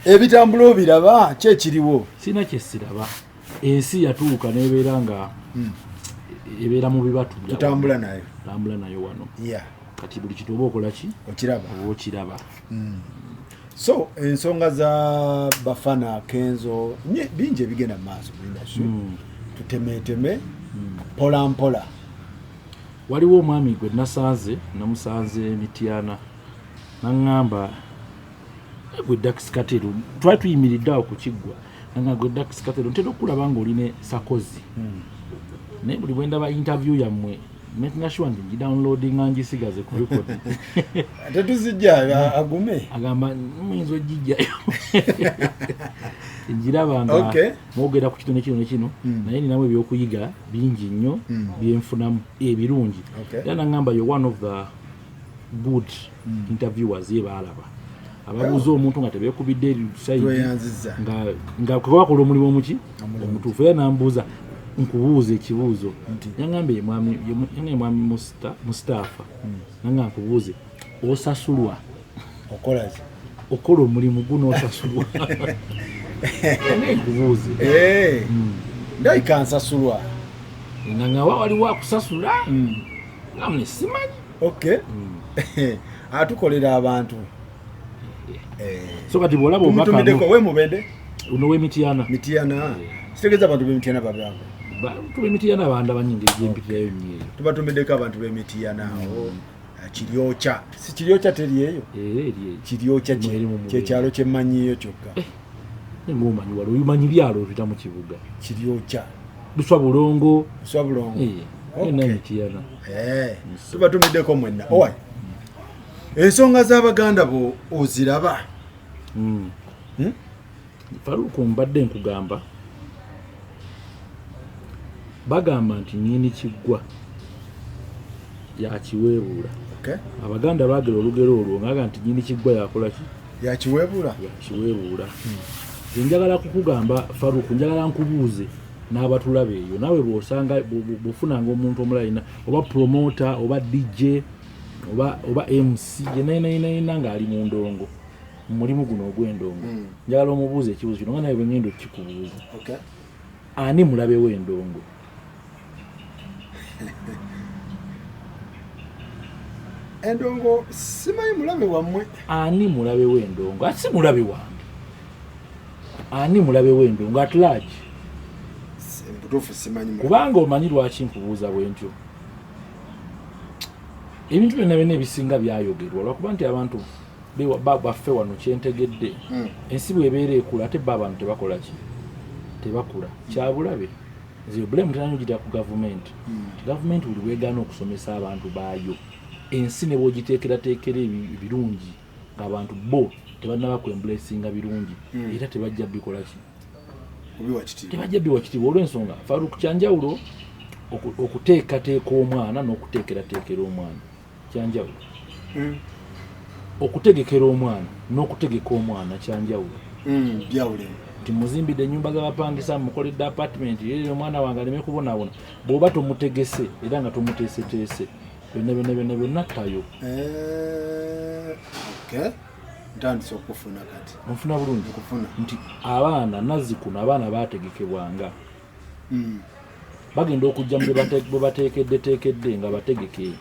ebitambula obiraba kyekiriwo sina kyesiraba ensi yatuuka nebeera nga ebeera mu bibatu tutambula nayo wano yeah. Kati buli kitu oba okola ki okiraba so ensonga za Bafana Kenzo bingi ebigenda mu maaso tutemeteme mpola mpola. Waliwo omwami gwe namusanze Mityana naŋŋamba gwe Dax Katero twali tuyimiridde awo ku kiggwa naŋŋamba gwe Dax Katero ntera okulaba ng'oline Sakozi naye buli bwe ndaba interview yammwe Metinashwa ndi downloading ngisigaze ku record. Tetuzijja agume. Agamba muyinzo jijjayo. Njirabanga mwogera ku kitone kino naye ninamwe ebyokuyiga bingi nnyo byenfunamu ebirungi. Era ngamba you're one of the good interviewers yebalaba. Ababuuza omuntu nga tebeekubidde sayidi nga kwakola omulimu omuki omutuufu era nambuuza nkubuuza ekibuuzo yangambe mwami Mustafa nanga nkubuuze osasulwa okola omulimu guno osasulwa nkubuuze ndayika nsasulwa nga waliwo akusasula namwe simanyi atukolera abantu so kati bwolaba omubaka we mubende uno we Mityana sitegeza abantu b'Emityana babyango tube Mityana abanda banyingi egyempitirayo nnyo tubatumiddeko abantu b'Emityana Kiryokya si Kiryokya teriyeyo Kiryokya kyekyalo kyemmanyiyo kyokka ng'omanyi wali omanyi byalo bita mu kibuga Kiryokya Buswa Bulongo Mityana tubatumiddeko mwenna owayi ensonga z'Abaganda bo oziraba Faruku mbadde nkugamba bagamba nti nnyini kiggwa yakiweebuula. Abaganda baagera olugero olwo ngaga nti nnyini kiggwa yakola ki yakiweebuula njagala kukugamba Faruku njagala nkubuuze n'abatulaba eyo naawe bw'osanga bw'ofunanga omuntu omulala oba promoter oba DJ oba MC yenayina ng'ali mu ndongo mu mulimu guno ogw'endongo njagala omubuuza ekibuuzo kino nga nawe bwe ngenda okikubuuza ani mulabe w'endongo? Endongo simanyi mulabe wammwe. Ani mulabe w'endongo? Ati si mulabe wange. Ani mulabe w'endongo at large? Mbutuufu simanyi mulabe. Kubanga omanyi lwaki nkubuuza bwentyo. Ebintu byonna ebisinga byayogerwa lwakuba nti abantu baffe wano kyentegedde ensi bw'ebeera ekula ate abantu tebakola ki? Tebakula. Kyabulabe. Nze blame tenanyugita ku gavumenti. Gavumenti buli weegaana okusomesa abantu baayo. Ensi ne bw'ogiteekerateekera ebirungi ng'abantu bo tebannaba kwembulesinga birungi era tebajja bikola ki? Tebajja biwa kitiibwa. Olw'ensonga Faruku kyanjawulo okuteekateeka omwana n'okuteekerateekera omwana. Kyanjawulo. Okutegekera omwana n'okutegeka omwana kyanjawulo. Byawule. Nti muzimbidde ennyumba z'abapangisa mukoledde apartment yeyo omwana wange aleme kubonaabona bw'oba tomutegese era nga tomuteeseteese byonna ttayo. Ntandise okufuna kati. Onfuna bulungi okufuna nti abaana nazzikuno abaana baategekebwanga bagenda okujja mu bwe bateekedde nga bategeke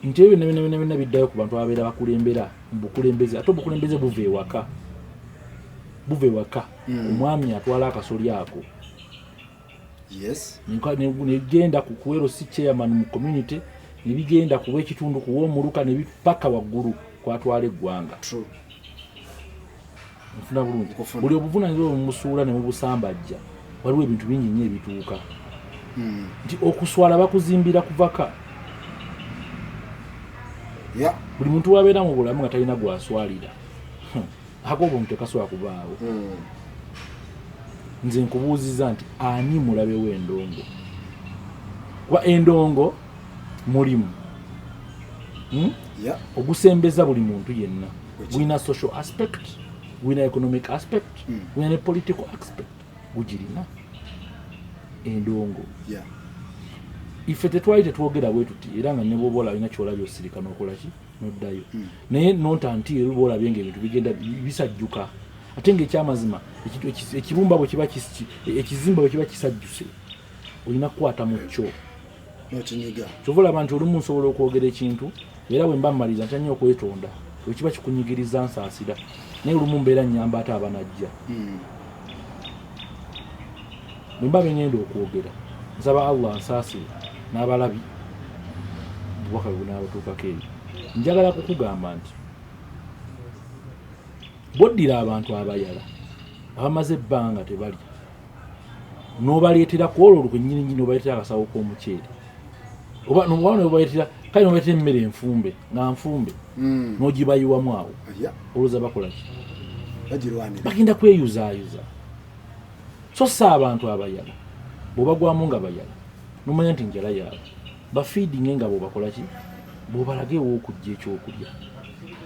nti ebyo byonna biddayo ku bantu ababeera bakulembera mu bukulembeze ate obukulembeze buva ewaka omwami atwala akasoli ako negenda ku kuwero si chairman mu community nebigenda kuwa ekitundu kuwa omuluka nebipaka waggulu kwatwala eggwanga. Nfuna bulungi buli obuvunaanyizibwa mumusuula ne mubusambajja waliwo ebintu bingi nnyo ebituuka nti okuswala bakuzimbira kuvaka. Buli muntu wabeera mu bulamu nga talina gwaswalira akobo omuntu tekasobola kubaawo. Nze nkubuuziza nti ani mulabe w'endongo? Kuba endongo mulimu ogusembeza buli muntu yenna. Gulina social aspect, gulina economic aspect, gulina ne political aspect. Gugirina endongo. Ife tetwali tetwogera bwe tuti era nga ne bw'oba olina ky'olabye osirika n'okola ki? noddayo naye nontanti ebibola byenga ebintu bigenda bisajjuka ate ng'ekyamazima ekibumba bwe kiba ekizimba bwe kiba kisajjuse olina kukwata mu kyo nokinyiga kyova olaba nti olumu nsobola okwogera ekintu era bwe mba mmaliza ntya nnyo okwetonda bwe kiba kikunyigiriza nsaasira naye olumu mbeera nnyamba ate abanajja bwe mba bengenda okwogera nsaba Allah nsaasire n'abalabi bubaka bwe bunaabatuukako eyo njagala kukugamba nti boddira abantu abayala abamaze ebbanga tebalya n'obaleetera ku olwo lwennyini n'obaleetera akasawo k'omuceere oba n'obaleetera kale n'obaleetera emmere enfumbe nga nfumbe n'ogibayiwamu awo olowooza bakola ki bagenda kweyuzaayuza so si abantu abayala bw'obagwamu nga bayala n'omanya nti njala yaabwe bafiidinge nga bw'obakola ki bw'obalage ew'okujja ekyokulya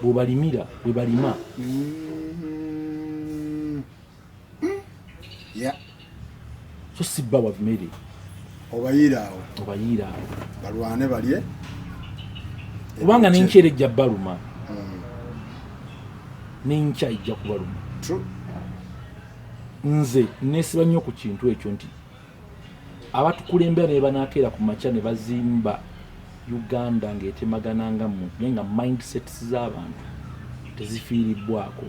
bw'obalimira bwe balima so si bba wamere obayiiraawo balwane balye kubanga n'enkyera ejja baluma n'enkya ejja kubaluma nze neesiba nnyo ku kintu ekyo nti abatukulembera ne banaakeera ku makya ne bazimba Uganda ng'etemagananga muntu naye nga mindsets z'abantu tezifiiribbwako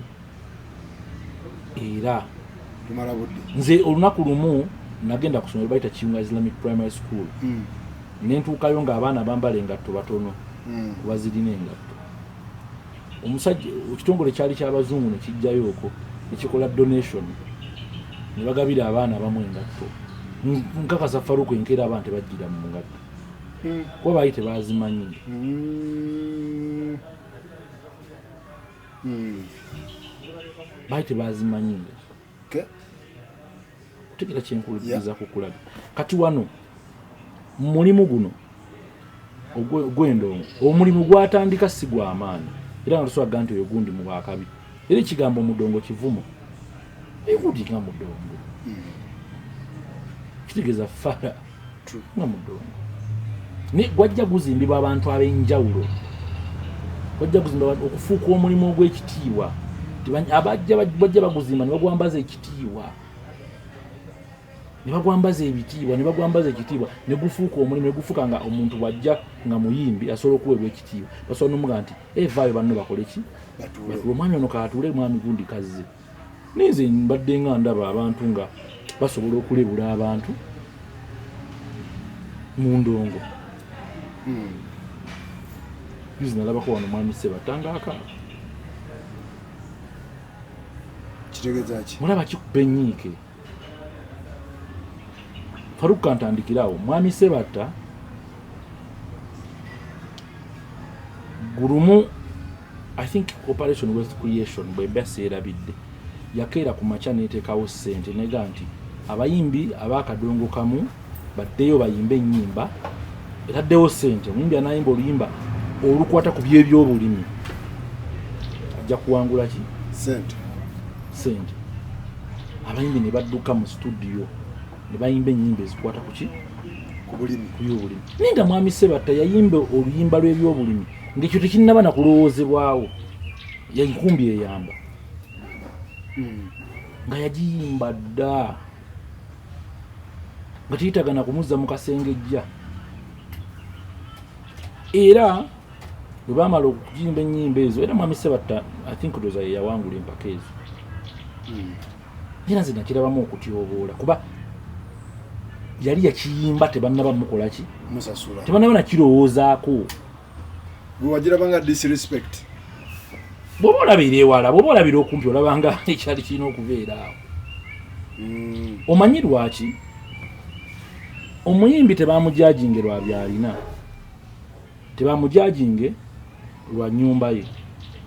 era nze olunaku lumu nagenda ku ssomero bayita Kiyunga Islamic Primary School nentuukayo ng'abaana bambala engatto batono kuba zirina engatto omusajja ekitongole kyali ky'abazungu ne kijjayo okwo ne kikola donation ne bagabira abaana abamu engatto nkakasa Faruku enkeera abantu tebajjira mu ngatto kuba baali tebazimanyi baali tebazimanyi tegera kyenkuliriza kukulaga kati wano mulimu guno ogw'endongo omulimu gwatandika si gw'amaanyi era nga tusobola nti oyo gundi mu bwakabi era ekigambo mudongo kivumo ekudinga mudongo kitegeeza fara nga mudongo ne gwajja guzimbibwa abantu ab'enjawulo gwajja guzimbibwa okufuuka omulimu ogw'ekitiibwa bajja baguzimba ne bagwambaza ekitiibwa ne bagwambaza ebitiibwa ne bagwambaza ekitiibwa ne gufuuka omulimu ne gufuuka nga omuntu bwajja nga muyimbi asobola okuweebwa ekitiibwa basobola n'omuga nti evaayo banno bakole ki batuule omwami ono kaatuule mwami gundi kazze ninze mbadde nga ndaba abantu nga basobola okulebula abantu mu ndongo yuzi nalabako wano mwami Sebatangaaka kitegeeza ki mulaba kikuba ennyiike Faruku ntandikirawo mwami Sebata gulumu I think Operation Wealth Creation bweba seerabidde yakeera ku makya neteekawo ssente nega nti abayimbi ab'akadongo kamu baddeyo bayimbe ennyimba etaddewo ssente omuyimbi anayimba oluyimba olukwata ku by'ebyobulimi ajja kuwangula ki ssente abayimbi ne badduka mu studio ne bayimba ennyimba ezikwata ku ki ku byobulimi naye nga mwami Sebata yayimba oluyimba lw'ebyobulimi ng'ekyo tekinnaba na kulowoozebwawo yankumbi eyamba nga yagiyimba dda nga teyitagana kumuzza mu kasengejja era bwe baamala okuyimba ennyimba ezo era mwami Sebata I think ndoza ye yawangula empaka ezo era nze nakirabamu okutyoboola kuba yali yakiyimba tebannaba mukola ki tebannaba nakirowoozaako gwe wagirabanga disrespect bw'oba olabira ewala bw'oba olabira okumpi olabanga ekyali kirina okubeera awo omanyi lwaki omuyimbi tebamujajinge lwa byalina tebamujajinge lwa nnyumba ye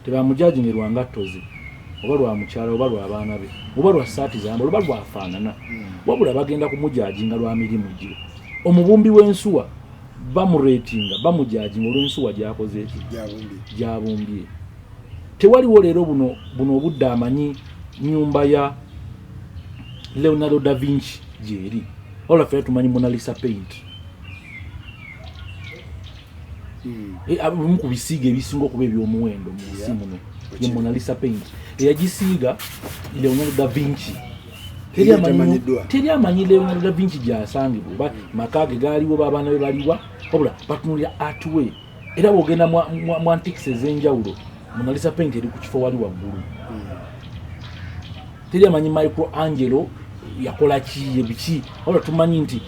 tebamujajinge lwa ngatto ze oba lwa mukyala oba lwa baana be oba lwa ssaati zambala oba lwafaanana wabula bagenda kumujajinga lwa mirimu gye omubumbi w'ensuwa bamureetinga bamujajinga olw'ensuwa gyakoze eki gyabumbye tewaliwo leero buno obudde amanyi nnyumba ya Leonardo da Vinci gyeri olaffe tumanyi Mona Lisa paint abimu ku bisiige ebisinga okuba eby'omuwendo mu nsi muno ye Mona Lisa paint eyagisiiga Leonardo da Vinci. Teri amanyi Leonardo da Vinci gy'asangibwa oba maka ge gaaliwo baabaana be baliwa wabula batunuulira artway era bw'ogenda mu antiques ez'enjawulo Mona Lisa paint eri ku kifo wali waggulu. Teri amanyi Michelangelo yakola ki ebiki wabula tumanyi nti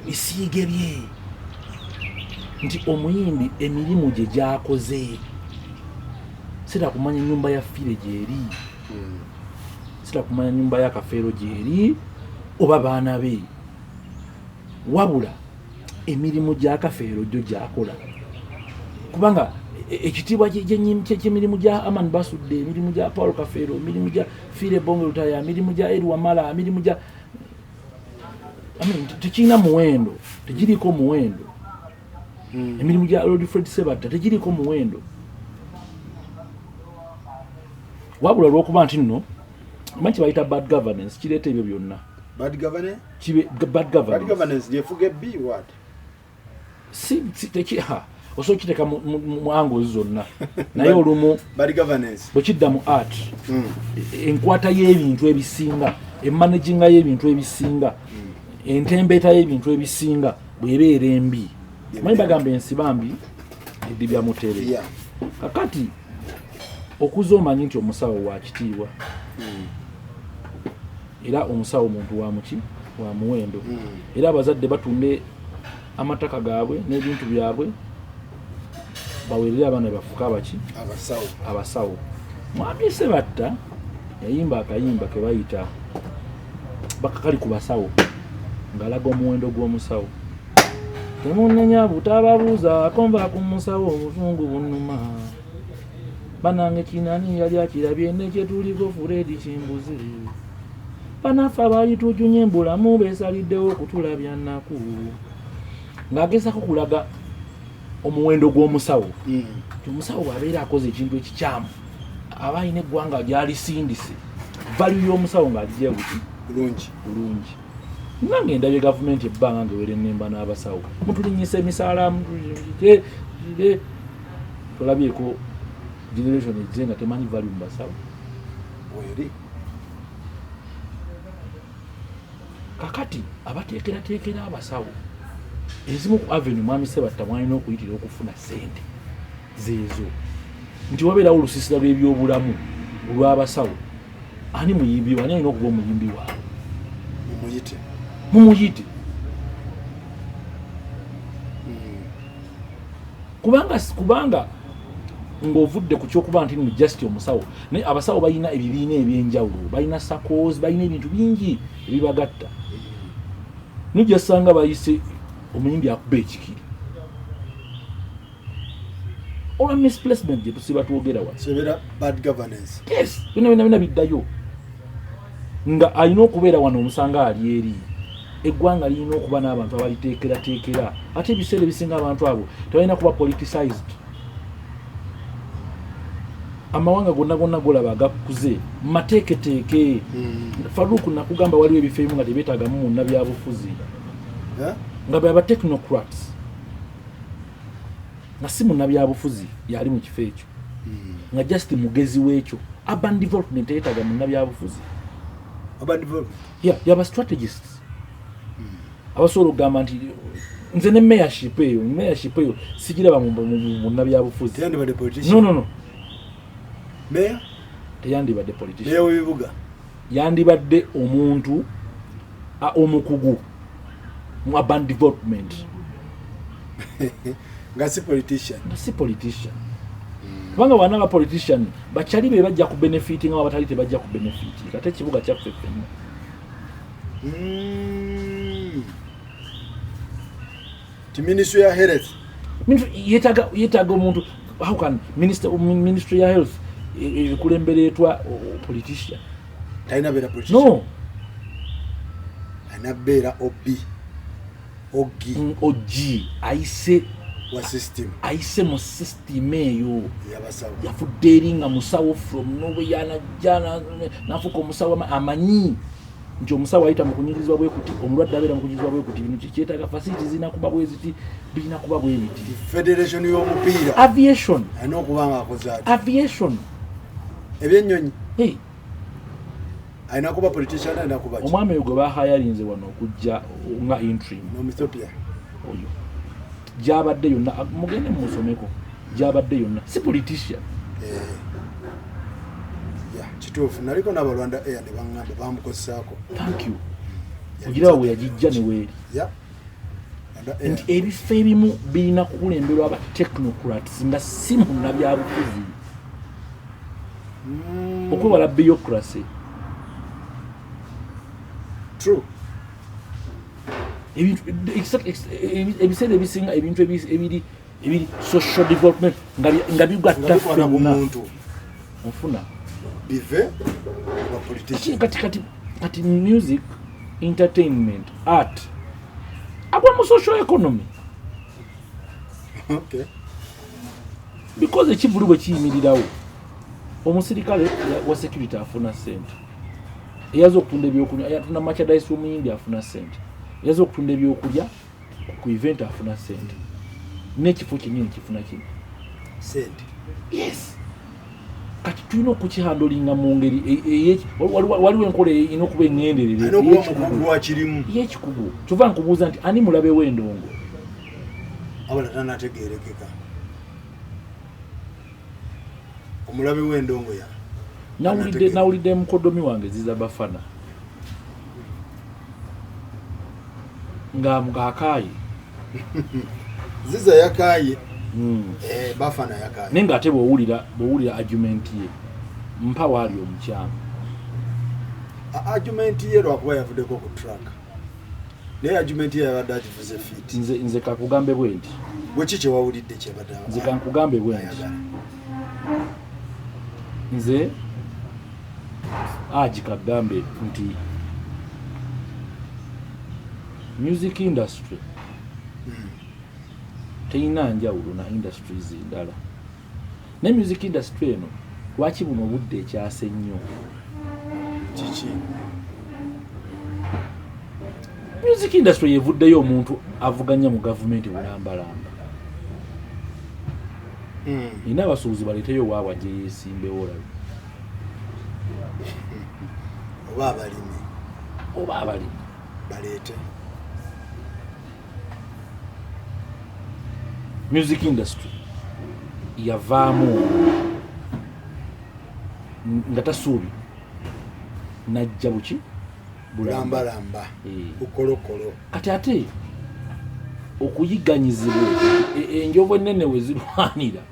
bisiige bye nti omuyimbi emirimu gye gyakoze sira kumanya nyumba ya fire gyeri sira kumanya nyumba ya kafeero gyeri oba baana be wabula emirimu gya kafeero gyo gyakola kubanga ekitiibwa ky'emirimu gya Aman Basudde, emirimu gya Paul Kafeero, emirimu gya Fire Bonge Lutaya, emirimu gya Edwa Mala, emirimu gya tekirina muwendo, tegiriko muwendo. Emirimu gya Lord Fred Sebatta tegiriko muwendo. Wabula lw'okuba nti nno manyi bayita bad governance kireeta ebyo byonna. Bad governance? Bad governance. Bad governance gyefuge B what? Osobola okiteeka mu angles zonna naye olumu bad governance bwekidda mu art enkwata y'ebintu ebisinga emanaginga y'ebintu ebisinga entembeeta y'ebintu ebisinga bw'ebeera embi manyi bagamba ensiba mbi edibya mutere kakati okuza omanyi nti omusawo wa kitiibwa era omusawo muntu wa muki wa muwendo era abazadde batunde amataka gaabwe n'ebintu byabwe bawerere abaana bafuka abaki abasawo. Mwami Sebatta yayimba akayimba ke bayita bakakali ku basawo ngalaga omuwendo gw'omusawo temunenya butababuuza akomba ku musawo obusungu bunuma banange kinani yali akirabye nekye tuliko Furedi Kimbuzi banafa balitujunya embulamu beesaliddewo okutulabya nnaku ng'agezaako kulaga omuwendo gw'omusawo omusawo bw'abeera akoze ekintu ekikyamu aba alina eggwanga gy'alisindise value y'omusawo ng'agiggya bulungi nange endabye gavumenti ebbanga ng'ewera ennemba n'abasawo mutulinyisa emisaala tolabyeko generation egize nga temanyi value mu basawo kakati abateekerateekera abasawo ezimu ku avenue Mwami Sebatta mwalina okuyitira okufuna ssente zeezo nti wabeerawo olusiisira lw'ebyobulamu olw'abasawo ani muyimbi wani alina okuba omuyimbi waabwe mumuyite kubanga ng'ovudde ku kyokuba nti ni just omusawo naye abasawo balina ebibiina ebyenjawulo balina SACCOs balina ebintu bingi ebibagatta nujja ssanga bayise omuyimbi akuba ekikiri olwa misplacement gye tusiba twogera wa bad governance yes bina biddayo nga alina okubeera wano omusanga ali eri eggwanga lirina okuba n'abantu abaliteekerateekera ate ebiseera ebisinga abantu abo tebalina kuba politicized amawanga gonna golaba agakuze mateeketeeke Faruku nakugamba waliwo ebifo ebimu nga tebeetaagamu munnabyabufuzi nga baba technocrats nga si munnabyabufuzi yali mu kifo ekyo nga just mugezi w'ekyo urban development yeetaaga munnabyabufuzi yaba strategists abasobola okugamba nti nze ne mayorship eyo sigiraba mu munnabyabufuzi no teyandibadde politician yandibadde omuntu omukugu mu urban development nga si politician kubanga bwana ba politician bakyali be bajja ku benefit nga abatali tebajja ku benefit kate ekibuga kyaffe ffenna ti ministry ya health yetaaga omuntu how can ministry ya health ekulembereetwa politician talina beera politician no anabeera ogi ayise wa system ayise mu system eyo yafudde eri nga musawo from nowhere yanajja nafuka omusawo amanyi nti omusawo ayita mu kunyirizibwa bwe kuti omulwadde abeera mu kunyirizibwa bwe kuti bino kikyetaaga facilities zina kuba bwe ziti birina kuba bwe biti federation y'omupiira aviation alina okuba nga akoze aviation ebyennyonyi hey. alina kuba politician alina kuba omwami oyo gwe bahayalinze wano okujja nga interim Ethiopia oyo gyabadde yonna mugende mumusomeko gyabadde yonna si politician kituufu naliko n'abalwanda air ne baŋŋamba bamukozesaako thank you ogirawo bwe yagijja ne weeri nti ebifo ebimu birina kukulemberwa aba technocrats nga si munnabyabufuzi okwewala bureaucracy true ebiseera ebisinga ebintu ebiri social development nga bigatta ffenna ofuna bive kati music entertainment art agwa mu social economy okay because ekivulu bwe kiyimirirawo omusirikale wa security afuna sente eyaza okutunda ebyokunywa yatunda merchandise omuyindi afuna sente eyaza okutunda ebyokulya ku event afuna sente n'ekifo kyennyini kifuna kino sente yes kati tulina okukihandolinga mu ngeri waliwo enkola erina okuba eŋŋenderere y'ekikugu kyova nkubuuza nti ani mulabe w'endongo abala tanategeerekeka omulabe w'endongo ya nawulidde mukodomi wange ziza bafana nga akaaye ziza yakaaye bafana yakaaye naye ng'ate bw'owulira argument ye mpa waali omukyama argument ye lwakuba yavuddeko ku track naye argument ye yabadde agivuze fit nze kakugambe bwe nti bweki kyewawulidde kyebadde nze kankugambe bwe nti nze kaggambe nti music industry teyina njawulo na industries endala ne music industry eno lwaki buno obudde ekyase nnyo kiki music industry yevuddeyo omuntu avuganya mu gavumenti bulambalamba ina abasuubuzi baleeteyo waabwa gye yeesimbewo olabe oba abalimi baleete music industry yavaamu nga tasuubi najja buki bulambalamba bukolokolo kati ate okuyiganyizibwa enjovu ennene we zirwanira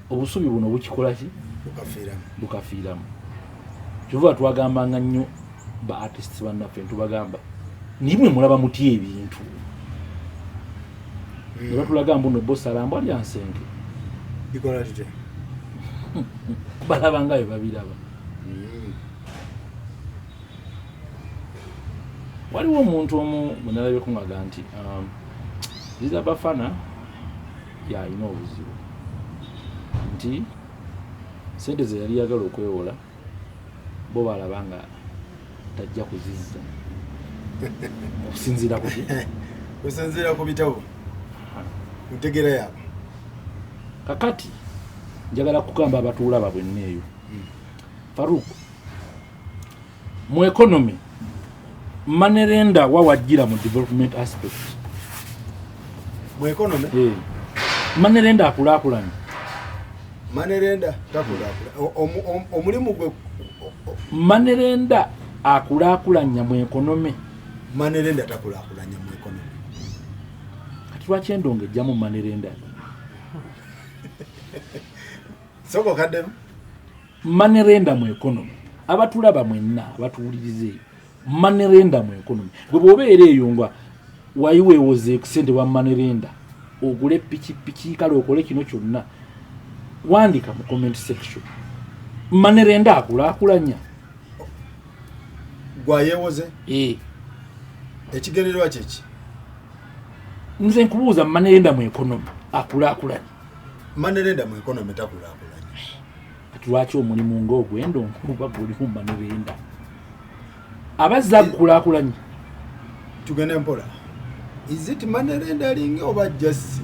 obusubi buno bukikola ki bukafiiramu kyova twagambanga nnyo ba artists bannaffe ntubagamba nimwe mulaba muti ebintu ne batulaga mbuno bosalamba alya nsenge bikola tite balaba ngayo babiraba waliwo omuntu omu mwenalabeko ngaga nti ziza bafana yalina obuzibu nti sente ze yali yagala okwewola bo balaba nga tajja kuzizza okusinziira kuki kusinziira ku bitabo mutegera yabo kakati njagala kugamba abatuulaba bwenna eyo Faruk mu economy Manerenda wawajira mu development aspect mu economy Manerenda akulakulanye Manerenda takulakulanye omulimu gwe Manerenda akulakulanya mu economy Manerenda takulakulanya mu economy kati lwaki endongo ejjamu Manerenda soko kadde Manerenda mu economy abatulaba mwenna batuwulirize Manerenda mu economy gwe bobeera eyo nga wayiweewoze kusente wa Manerenda ogule piki kale okole kino kyonna wandika mu comment section Manerenda akulakulanya gwayeewoze ekigererwa kyeki nze nkubuuza Manerenda mu economy akulakulanya Manerenda mu economy takulakulanya kati lwaki omulimu ng'ogwendo nkuba guli mu Manerenda abazza kulaakulanye tugende mpola. Is it money rendering oba just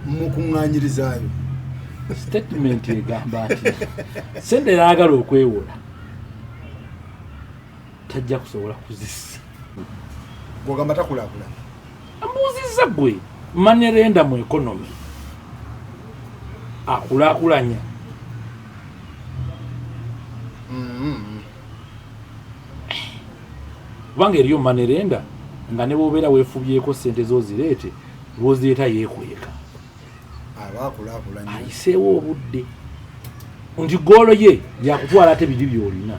mukuŋŋaanyirizaayo? Statement egamba ati sente yaagala okwewola tajja kusobola kuzissa. Gwogamba takulaakulanye. Ambuuzizza gwe manerenda mu economy akulaakulanya. Kubanga eriyo manerenda nga ne bw'obeera weefubyeko ssente z'ozireete lw'ozireeta yeekweka. Abaakulaakulanye ayiseewo obudde nti goolo ye yakutwala ate biri by'olina.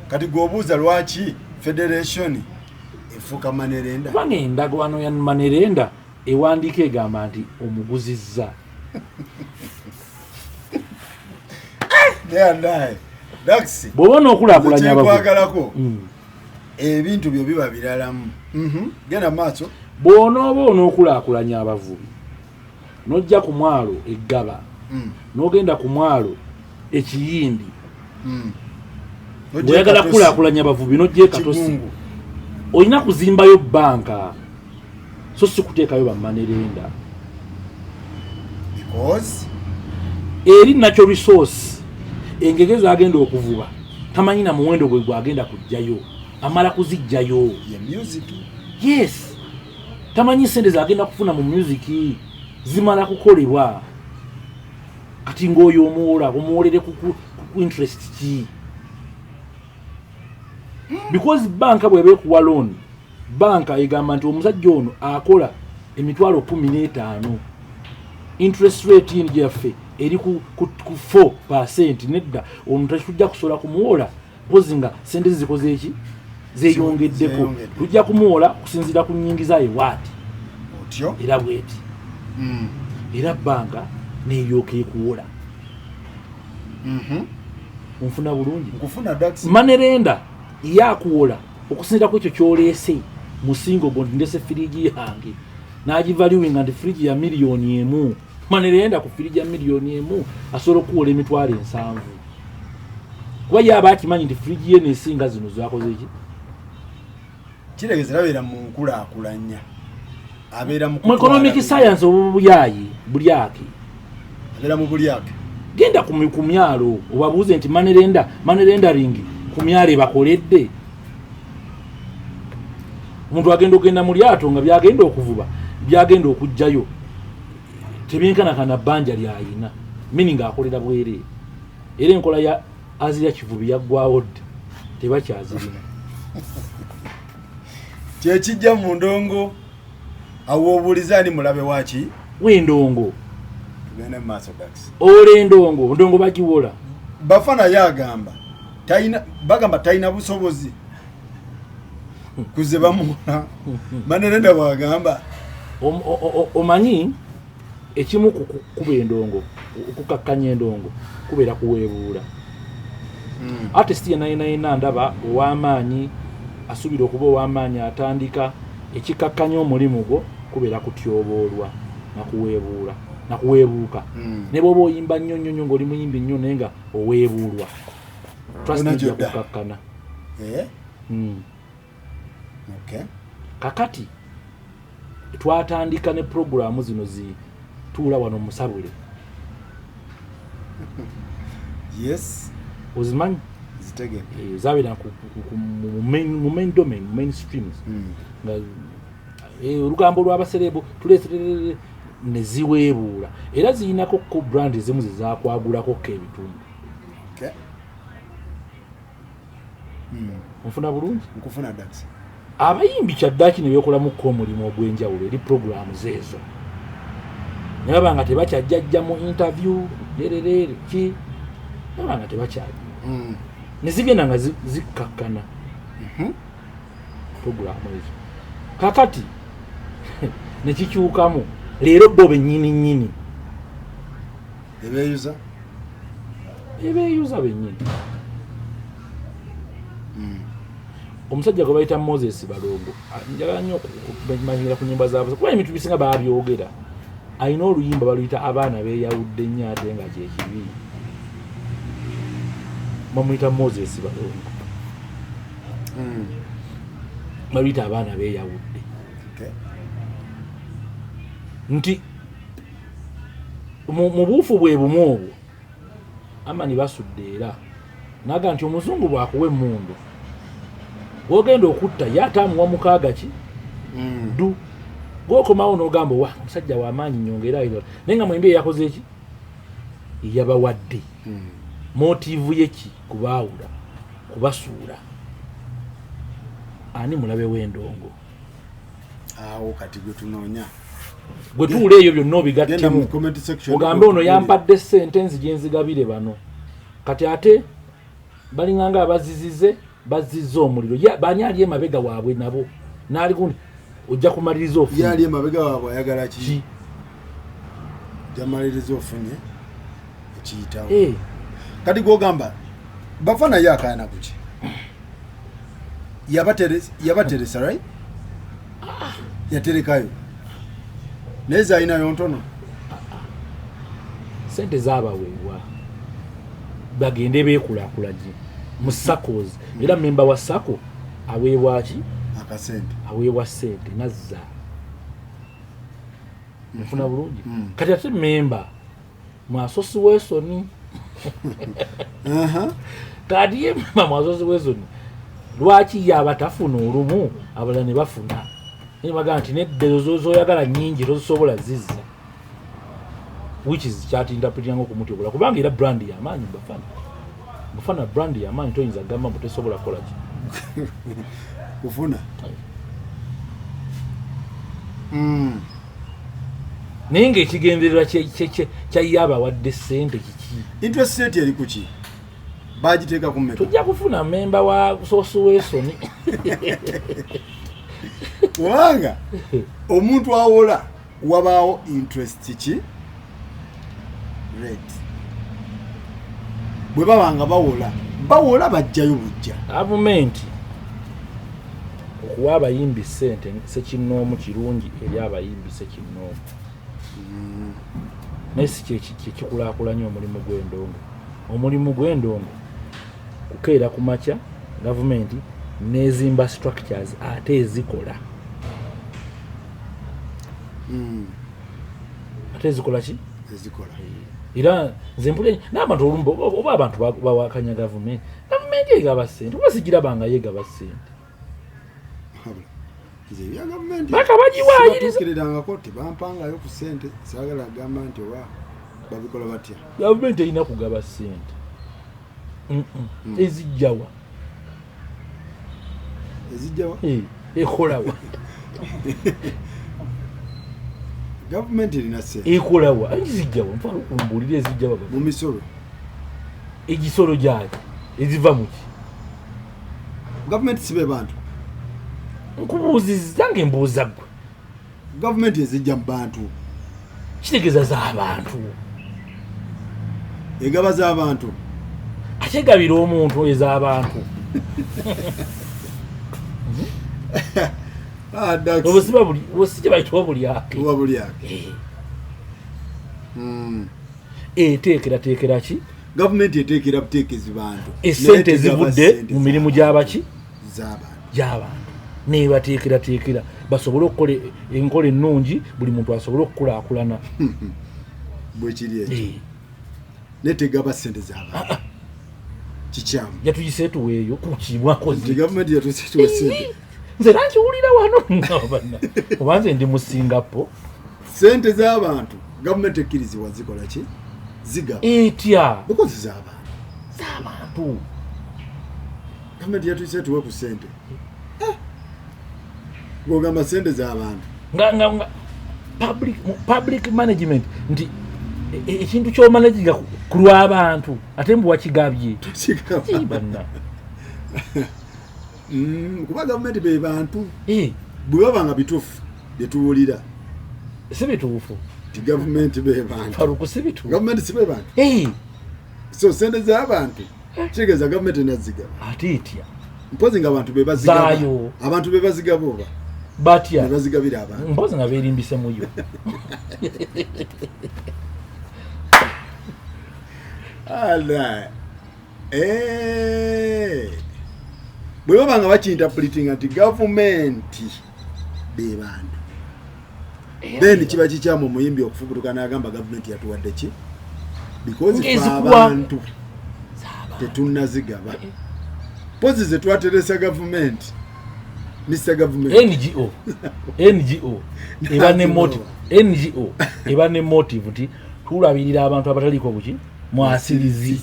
Kati gw'obuuza lwaki federation efuuka manerenda? Kubanga endagaano ya manerenda ewandiika egamba nti omuguzizza. Bw'oba n'okulaakulanya abakwagalako ebintu byo biba biralamu. Genda maaso. Bw'onooba onookulaakulanya abavubi n'ojja ku mwalo eggaba n'ogenda ku mwalo ekiyindi bw'oyagala kulaakulanya abavubi n'ojja ekatosi olina kuzimbayo bbanka so si kuteekayo bamanerenda eri natural resource engege zagenda okuvuba tamanyi na muwendo gwe gwagenda kujjayo amala kuzijjayo. Yes, tamanyi sente zagenda kufuna mu music zimala kukolebwa kati ng'oyo omuwolere ku interest ki? Because banka bw'eba ekuwa loan banka egamba nti omusajja ono akola emitwalo 15 interest rate yini gyaffe eri ku 4% nedda ono tujja kusobola kumuwola mpozi nga sente zikoze eki zeeyongeddeko tujja kumuwola kusinziira ku nnyingiza ye waati otyo era bweti era banka n'eryoka ekuwola. Onfuna bulungi manerenda yakuwola okusinziira ku ekyo kyoleese musingo gwo nti ndese firiji yange n'agivaluinga nti firiji ya $1,000,000 manerenda ku firiji ya $1,000,000 asobola okuwola emitwalo 7. kuba yaba akimanyi nti firiji ye nesinga zino zakoze eki kiregeza abeera mu nkulaakulanya abeera mu economic science obubuyayi bulyake abeera mu bulyake. Genda ku myalo obabuuze nti manerenda ringi ku myalo bakoledde. Omuntu agenda ogenda mu lyato nga byagenda okuvuba byagenda okujjayo tebyenkanakana bbanja lyayina meaning akolera bwere era enkola ya azirya kivubi yaggwawo dda tebakyazirina. Kyekijja mu ndongo awo obuuliza ni mulabe waki w'endongo tugende mu maaso dax ndongo bagiwola bafana yagamba bagamba talina busobozi kuze bamuwola manerenda bwagamba omanyi ekimu kuba endongo okukakkanya endongo kubeera kuweebuula. Artist ye nayina ndaba ow'amaanyi asuubira okuba ow'amaanyi atandika ekikakkanya omulimu gwo kubeera kutyoboolwa nakuweebuula nakuweebuuka. Ne bw'oba oyimba nnyo ng'oli muyimbi nnyo naye nga oweebuulwa trustija kukakkana. Kakati twatandika ne programu zino zituula wano musabule. Yes, ozimanyi zitegeke zabeera mu main domain mainstreams nga olugambo lw'abaserebo tuleeterere ne ziweebuula era zirinako ko brand ezimu zezakwagulako ko ebitundu. Nfuna bulungi nkufuna dax abayimbi kyaddaaki ne beekolamuko omulimu ogw'enjawulo eri programu zeezo naye abanga tebakyajjajja mu interview lererere ki abanga tebakyajja ne zigenda nga zikkakkana programu ezo. Kakati ne kikyukamu leero bo bennyini ebeeyuza bennyini. Omusajja gwe bayita Moses Balongo njagala nnyo okumanyira ku nnyimba zaabwe kuba emintu bisinga baabyogera. Alina oluyimba baluyita abaana beeyawudde nnyo ate nga kyekibi bamuyita Moses Balongo. babita abaana beeyawudde nti mu buufu bwe bumu obwo Amani basudde era naga nti omuzungu bwakuwa emmundu gwogenda okutta ye ataamuwa mukaaga ki du gwokomawo n'ogamba wa omusajja w'amaanyi nyongera naye nga mwembi yakoze eki yabawadde motivu yeki kubaawula kubasuula ani mulabe w'endongo awo kati gwe tunoonya gwe tuula eyo byonna obigattemu ogambe ono yampadde ssente nzije nzigabire bano kati ate balinganga abazizize bazizza omuliro bani ali emabega waabwe nabo naali gundi ojja kumaliriza ofunye yali emabega waabwe ayagala ki jamaliriza ofunye ekiyitawo kati gwogamba bafa naye akaana kuki yabateresa right yaterekayo naye zaalinayo ntono sente zaabaweebwa bagende beekulaakulanye mu SACCOs era memba wa SACCO aweebwa ki akasente aweebwa sente nazza mufuna bulungi kati ate memba mu association kati ye memba mu association lwaki yabatafuna olumu abalala ne bafuna naye bagaa nti neddezo zoyagala nnyingi tozisobola zizza which is kyatinterpretinga okumutyobola kubanga era brand y'amaanyi bafana brand y'amaanyi toyinza gamba mbu tesobola kukola ki kufuna naye ng'ekigendererwa kyaye abawadde ssente kiki interest rate yali kuki bagiteeka ku mmeka tujja kufuna memba wa association kubanga omuntu awola wabaawo interest ki rate bwe babanga bawola bajjayo bujja gavumenti okuwa abayimbi ssente sekinnoomu kirungi eri abayimbi sekinnoomu naye si kyekikulaakulanya omulimu gw'endongo kukeera ku makya gavumenti nezimba structures ate ezikola ate ezikola ki ezikola era nze mpulira n'abantu olumba oba abantu bawakanya gavumenti egaba ssente oba sigirabanga yegaba ssente bakabagiwaayirizakirirangako tebampangayo ku ssente saagala agamba nti oba babikola batya gavumenti erina kugaba ssente ezijjawa ekolawa gavumenti erina ssente ekolawa ezijjawa nfana okumbuulira ezijjawa mu misolo egisolo gyayo eziva muki gavumenti sibe bantu nkubuuziza ng'embuuza ggwe gavumenti ezijja mu bantu kitegeeza z'abantu egaba z'abantu ate egabira omuntu ez'abantu obusije bayituwa bulyake eteekerateekera ki gavumenti eteekera buteekezi bantu esente ezivudde mu mirimu gy'abaki gy'abantu nebateekerateekera basobole okukola enkola ennungi buli muntu asobole okukulaakulana bwekiri ekyo netegaba ssente z'abantu kikyamu yatuyise tuweeyo kukibwakozi gavumenti yatuyise tuwe ssente nze nankiwulira wano oba nze ndi mu Singapore ssente z'abantu gavumenti ekkirizibwa zikola ki zigaba etya bukozi z'abantu gavumenti yatuyise tuwe ku ssente ng'ogamba ssente z'abantu nga public management nti ekintu ky'omanaginga ku lw'abantu ate mbu wakigabye banna kuba gavumenti be bantu bwe baba nga bituufu byetuwulira si bituufu ti gavumenti be bantu faruku si bituufu gavumenti si be bantu so ssente z'abantu kitegeeza gavumenti enazigaba ate etya mpozi nga abantu be bazigaba abantu be bazigaba oba batya bazigabira abantu mpozi nga beerimbise muyo ala bwe babanga bakinterpreting nti gavumenti be bantu then kiba kikyamu omuyimbi okufubutuka n'agamba gavumenti yatuwadde ki because abantu tetunnazigaba pozi ze twateresa gavumenti Mr. Government NGO eba ne motive nti tulabirira abantu abataliko buki mwasirizi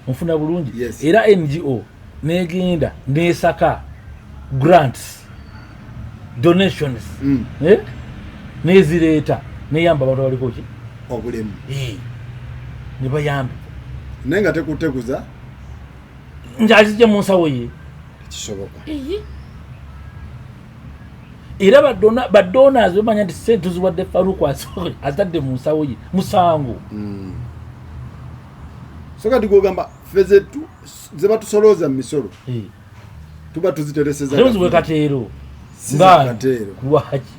mufuna bulungi era NGO negenda nesaka grants donations nezireta neyamba abantu abaliko ki obulemu ne bayamba nenga tekutekuza njazije mu nsawo ye kisoboka era badonors bamanya nti sente ziwadde Faruku azadde mu nsawo ye musango so kati gogamba feze tu ze batusoloza misolo tuba tuzitereseza nzwe katero katero kuwaji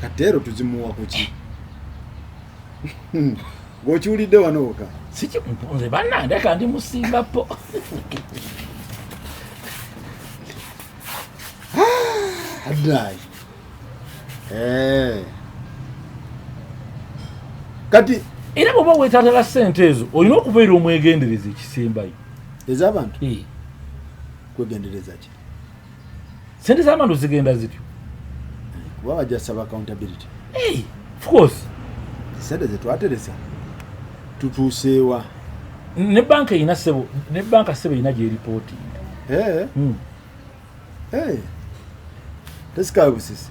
katero tuzimuwa kuki gokiwulidde wanoka siki mpunze bananda kandi musimba po adai kati era bwoba weetatala ssente ezo olina okubeera omwegendereza ekisembayo ez'abantu kwegendereza ki ssente z'abantu zigenda zityo kuba bajasaba accountability of course ssente zetwateresa tutuuseewa ne banka erina ssebo ne banka ssebo erina gyeripooti tesikawe busisi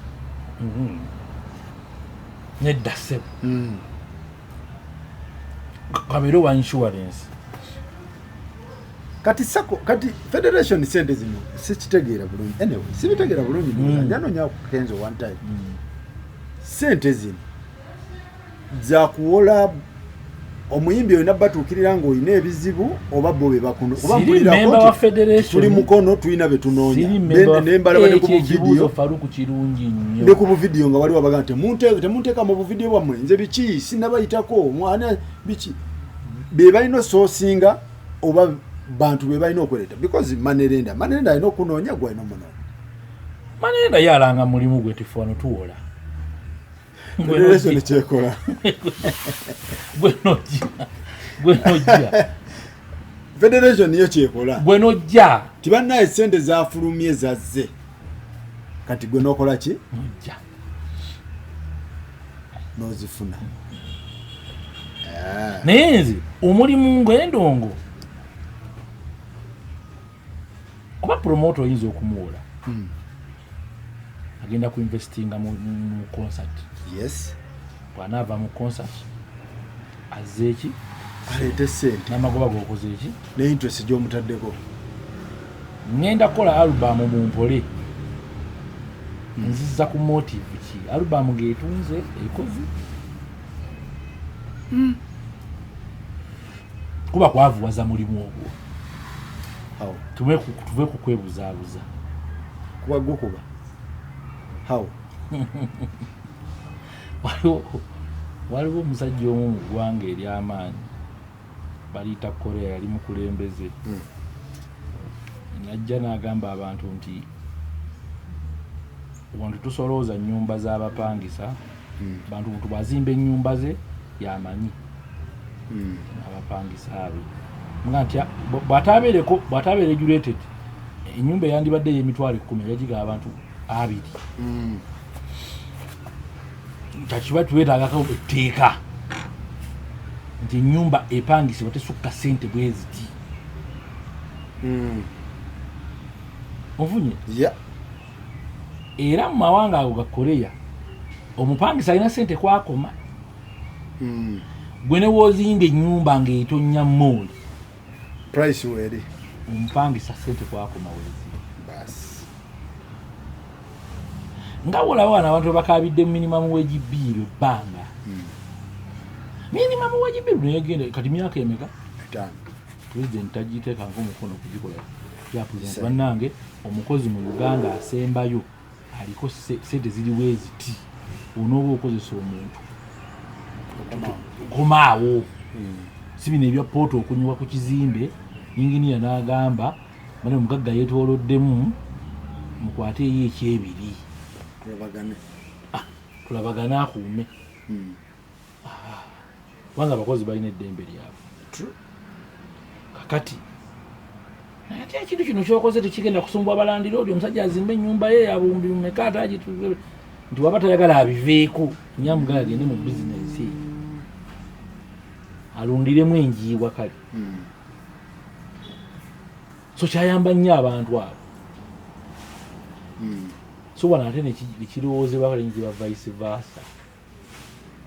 nedda ssebo kabiro wa insurance kati federation sente zino sikitegeera bulungi anyway sibitegeera bulungi njanonya kenzo one time sente zino za kuwola omuyimbi oyina batuukirira ng'olina ebizibu oba bo be bakuno oba mpulirako tuli mukono tulina be tunoonya nembalaba ne ku buvidiyo ne ku buvidiyo nga waliwo abagaa temunteeka mu buvidiyo bwammwe nze biki sinabayitako mwana biki be balina osoosinga oba bantu be balina okwereeta because manerenda alina okunoonya gwe alina omunoonya manerenda yalanga mulimu gwe tifuwano tuwola federation ekyekola gwenojja federation niyo kyekola gwenojja tibannaye sente zafulumye zazze kati gwe nokola ki nojja nozifuna naye nze omulimu ng'endongo kuba promoter oyinza okumuwola agenda kuinvestinga mu concert yes bw'anaava mu concert azze eki aleete sente n'amagoba g'okoze eki ne interest gy'omutaddeko ngenda kukola album mu mpole nzizza ku motive ki album ng'etunze ekoze kuba kwavuwaza mulimu ogwo tuve ku kwebuzaabuza kuba gukuba how waliwo omusajja omu mu ggwanga ery'amaanyi baliyita Korea yali mukulembeze najja n'agamba abantu nti wantu tusolooza nnyumba z'abapangisa bantu tubazimba ennyumba ze yamanyi abapangisa abe nga nti bw'atabeera regulated ennyumba eyandibadde y'emitwalo 10 yagiga abantu 2 takiba tuwetaagako etteeka nti ennyumba epangisibwa tesukka ssente bwe ziti ofunye era mu mawanga ago ga Korea omupangisa alina ssente kwakoma gwe ne woozimba ennyumba ng'etonya mooli price weri omupangisa ssente kwakoma weezi basi nga wolaba wana abantu bakabidde minimum wage bill ebbanga minimum wage bill neyegenda kati myaka emeka president tagiteekanga omukono kugikola ya president bannange omukozi mu Uganda asembayo aliko sente ziri weeziti onooba okozesa omuntu komaawo si bino ebya poto okunywa ku kizimbe inginiya n'agamba mane omugagga yeetooloddemu mukwate eyo ekyebiri tulabagane akuume kubanga abakozi balina eddembe lyabwe kakati ate ekintu kino kyokoze tekigenda kusumbwa abalandira oli omusajja azimba ennyumba ye yabumbi mumeka ate agitu nti waba tayagala abiveeko nyamugala agende mu bizinensi alundiremu enjiibwa kale so kyayamba nnyo abantu abo so wano ate nekirowoozebwa kale njiba vice versa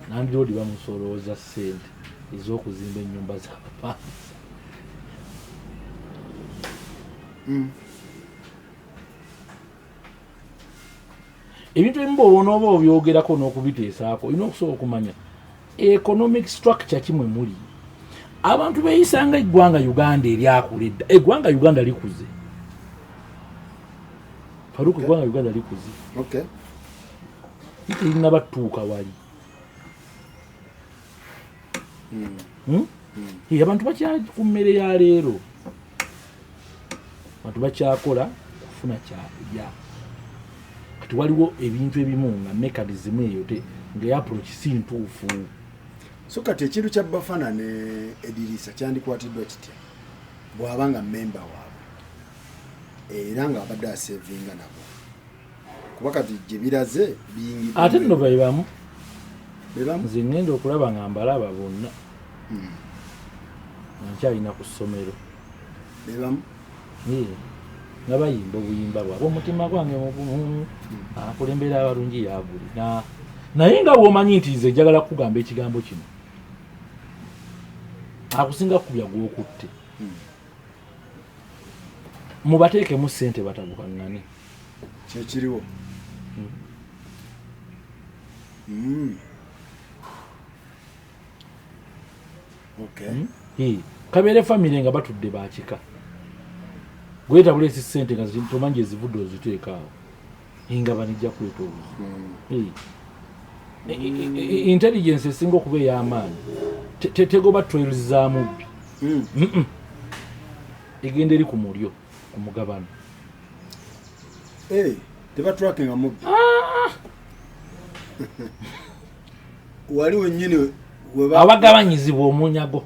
nandiroodi bamusolooza ssente ez'okuzimba ennyumba z'abapansa ebintu ebimu bw'onooba obyogerako n'okubiteesaako olina okusobola okumanya economic structure kimwe muli abantu beeyisanga eggwanga Uganda eryakula edda eggwanga Uganda likuze Faruku eggwanga Uganda likuze literina batuuka wali abantu bakyali ku mmere ya leero abantu bakyakola kufuna kyakulya kati waliwo ebintu ebimu nga mekanizimu eyo ng'approach si ntuufu so kati ekintu kya Bafana ne Edirisa kyandikwatiddwa kitya bw'aba nga memba waabwe era nga abadde asevinga nabo kuba kati gye biraze biyingi ate nno bebamu nze ngenda okulaba nga mbalaba bonna nkyalina ku ssomero bebamu nga bayimba obuyimba bwabwe omutima gwange akulembera abalungi yabuli naye nga bw'omanyi nti nze njagala kugamba ekigambo kino akusinga kubya gw'okutte mubateekemu ssente batabukaŋŋane kyekiriwo kabeere famire nga batudde bakika gwetabula esi ssente nga tomanyi ezivudde oziteekaawo nga banijja kweta obuzi intelligence esinga okuba ey'amaanyi tegoba trails za mubbi egenda eri ku mulyo ku mugabano tebatrakinga mubbi wali wennyini abagabanyizibwa omunyago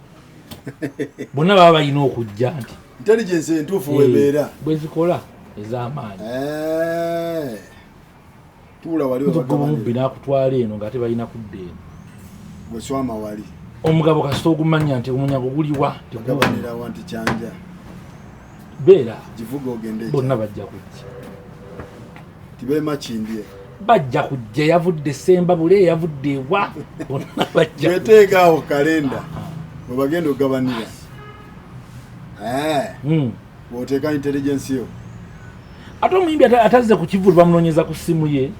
bonna baba balina okujja nti intelligence entuufu webeera bwezikola ez'amaanyi tuula wali omubbi n'akutwala eno ng'ate balina kudda eno bweswama wali omugabo kasita ogumanya nti omunyago guliwa tegabanirawa nti kyanja beera givuga ogende bonna bajja kujja tibemakindye bajja kujja yavudde Sembabule yavudde ewa bonna bajja beteekaawo kalenda webagenda ogabanira bw'oteeka intelligence yo ate omuyimbi atazze ku kivulu bamunoonyeza ku ssimu ye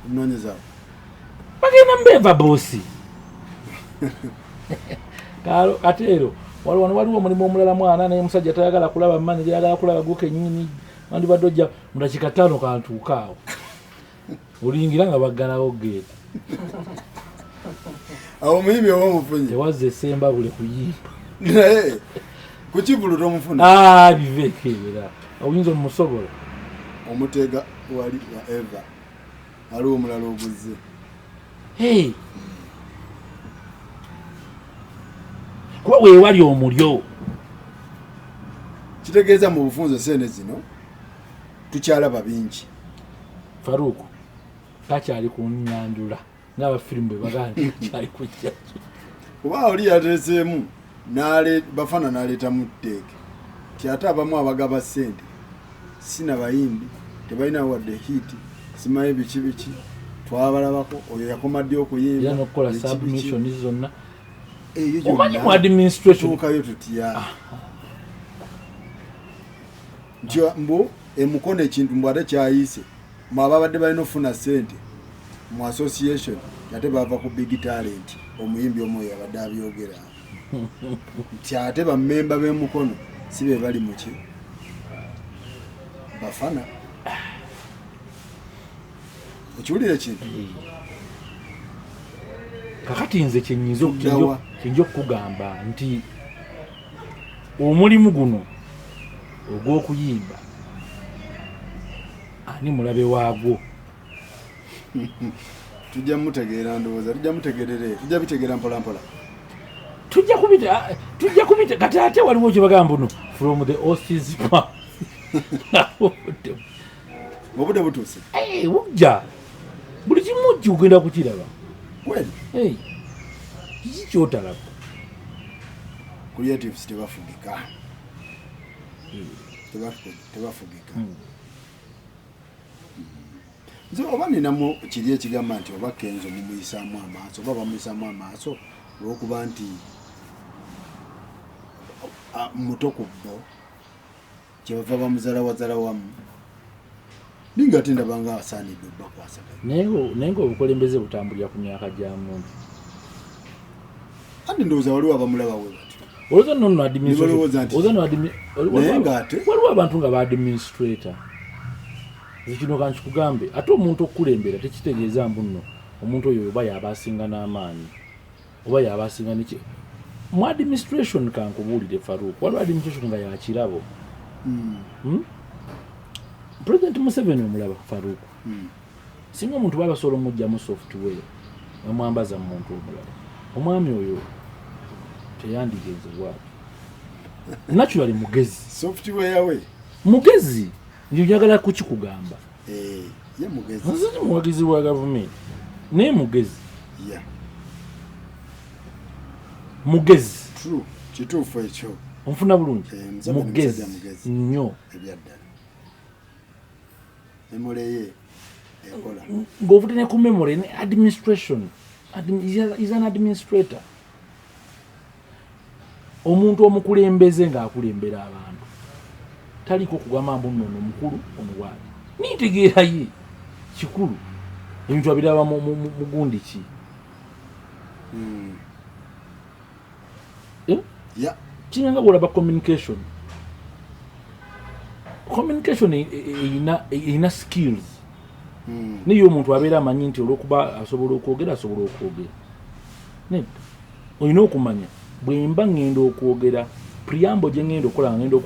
omunoonyeza bagenda mubeeva boosi ate ero waliwo omulimu omulala mwana naye musajja tayagala kulaba manager yagala kulaba guke nyini wandibadde ojja mu dakiika 5 kantuukaawo olingira nga baggalawo geeti awo omuyimbi oba omufunye tewazze Sembabule kuyimba naye ku kivulu tomufuna biveekebera oyinza omusobola omutega wali wa eva waliwo omulala oguzze kuba weewali omulyo kitegeeza mu bufunze sene zino tukyalaba bingi Faruku kakyali ku nnyanjula ng'abafirimu bwe bagandi kakyali kujja kuba oli yateeseemu Bafana n'aleeta mu tteeke ti ate abamu abagaba ssente sina bayimbi tebalina wadde hiiti simanyi biki twabalabako oyo yakoma ddi okuyimba era n'okukola submission zonna omanyi mu administration tuukayo tutya nti mbu emukono ekintu mbu ate kyayise mwababadde balina ofuna ssente mu association ate bava ku big talent omuyimbi omwoyo abadde abyogera nti ate bammemba b'emukono si be bali muki Bafana ekiwulire kintu kakati nze kyenyinza okugamba nti omulimu guno ogw'okuyimba ani mulabe waagwo tujja mutegeera ndowooza tujja mutegerere tujja bitegeera mpolampola tujja kubita kati ate waliwo kye bagamba buno from the horses obudde butuuse bujja buli kimu ojja ogenda kukiraba kweli kiki kyotalaba creatives tebafugika tebafugika nze oba ninamu kiri ekigamba nti oba Kenzo mumuyisaamu amaaso oba bamuyisaamu amaaso olwokuba nti muto ku bbo kyebava bamuzaala wazaala wamu ninga ate ndabanga asaanidde obbakwasaganya naye ng'obukulembeze butambulira ku myaka gya muntu andi ndowooza waliwo abamulaba we bati olowooza nno waliwo abantu nga ba-administrator ekino kankikugambe ate omuntu okukulembera tekitegeeza mbu nno omuntu oyo oba yaba asinga n'amaanyi oba yaba asinga neki mu administration kankubuulire Farouk waliwo administration nga yakirabo President Museveni omulaba Farouk singa omuntu baba basobola omugyamu software bamwambaza mu muntu omulala omwami oyo teyandigezebwako naturally mugezi software we mugezi ndio njagala kukikugamba ye mugezi nzi muwagizi wa government naye mugezi mugezi true kituufu ekyo onfuna bulungi mugezi nnyo ebyaddala memoreye ekola ng'ovudde ne ku memory ne administration is an administrator omuntu omukulembeze ng'akulembera abantu taliko kugamba mbu nno omukulu omuwaali nitegeera ye kikulu ebintu abiraba mugundi ki kinyanga bwolaba communication eyina skills niyo omuntu abeera amanyi nti olwokuba asobola okwogera olina okumanya bwemba ngenda okwogera priambo gye ngenda okola nga ngenda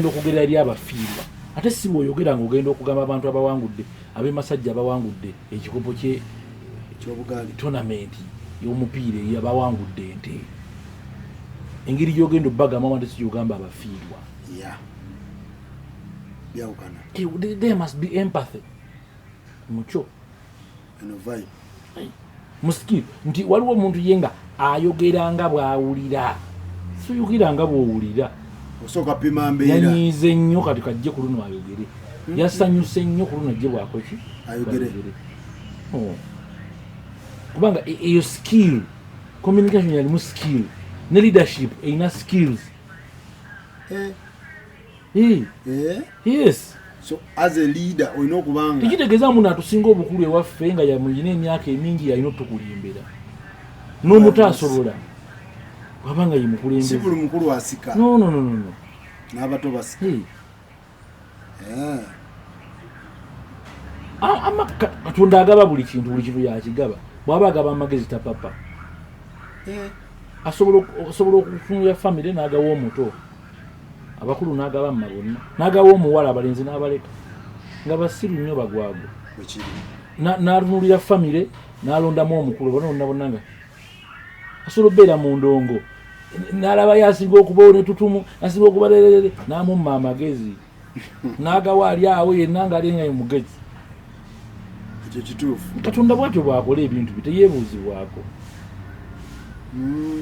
okwogerera eri abafiirwa ate si bw'oyogera nga ogenda okugamba abantu abawangudde ab'emasajja abawangudde ekikopo ky'obugaali tournament y'omupiira eyabawangudde ente engeri gy'ogenda obbagamba abantu si gy'ogamba abafiirwa byawukana there must be empathy mukyo musikiri nti waliwo omuntu yenga ayogera nga bw'awulira soyogera nga bw'owulira osooka pima mbeera yanyiize nnyo kati kajje ku luno ayogere yasanyuse nnyo ku luno ajje bwakoki ayogere kubanga eyo skill communication yalimu skill ne leadership eyina skills yes so as a leader olina okubanga tekitegeeza muno atusinga obukulu ewaffe nga yamulina emyaka emingi yalina otukulimbira n'omuto asobola wabanga ye mukulembeze si buli mukulu asika no n'abato basika katonda agaba buli kintu yakigaba bw'aba agaba amagezi tapapa asobola okufunira famire n'agawa omuto abakulu n'agaba mma bonna n'agawa omuwala abalenzi n'abaleka nga basiru nnyo bagwago n'atunulira famire n'alondamu omukulu bonna nga asobola obbeera mu ndongo n'alaba yasinga okubawo netutumu asinga okuba lerere n'amumma amagezi n'agawa ali awo yenna ng'ali nga ye mugezi ekyo kituufu katonda bwatyo bwakola ebintu biteyeebuuzibwako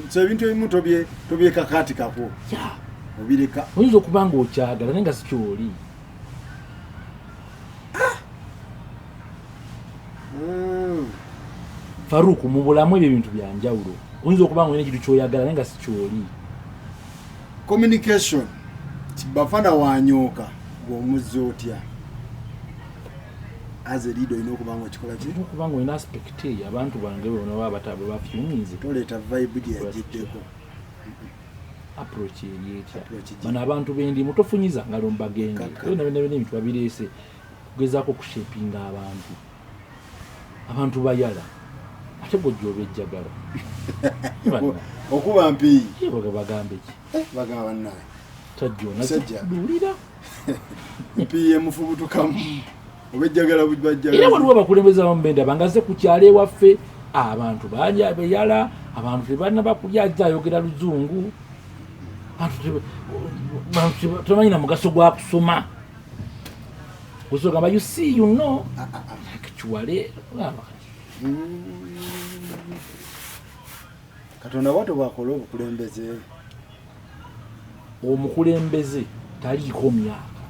so ebintu ebimu tobyekakatikako obireka oyinza okuba nga okyagala naye nga si kyoli Farouk mu bulamu ebyo ebintu byanjawulo oyinza okuba nga olina ekintu kyoyagala naye nga si kyoli communication kibafana wanyooka ng'omuzza otya as a leader olina okuba nga okikola ki okuba nga olina aspect eyo abantu bange bona baba bataba bafyuminze toleeta vibe gye yagiddeko approach eri etya bano abantu bendimu tofunyiza ngalo mbagenge byonna ebintu babireese kugezaako okushapinga abantu bayala ate bw'ojja obejjagala okuba mpiiyi bagambe ki bagamba bannaye tajjona dulira PM fubutukamu obejjagala bujjagala era waliwo abakulembeze abamubenda bangaze ku kyalo ewaffe abantu banja beyala abantu tebalina bakulya ayogera luzungu abantu tebamanyi na mugaso gwa kusoma gusogamba you see you know kichwale Katonda wato bwakola obukulembeze omukulembeze taliiko myaka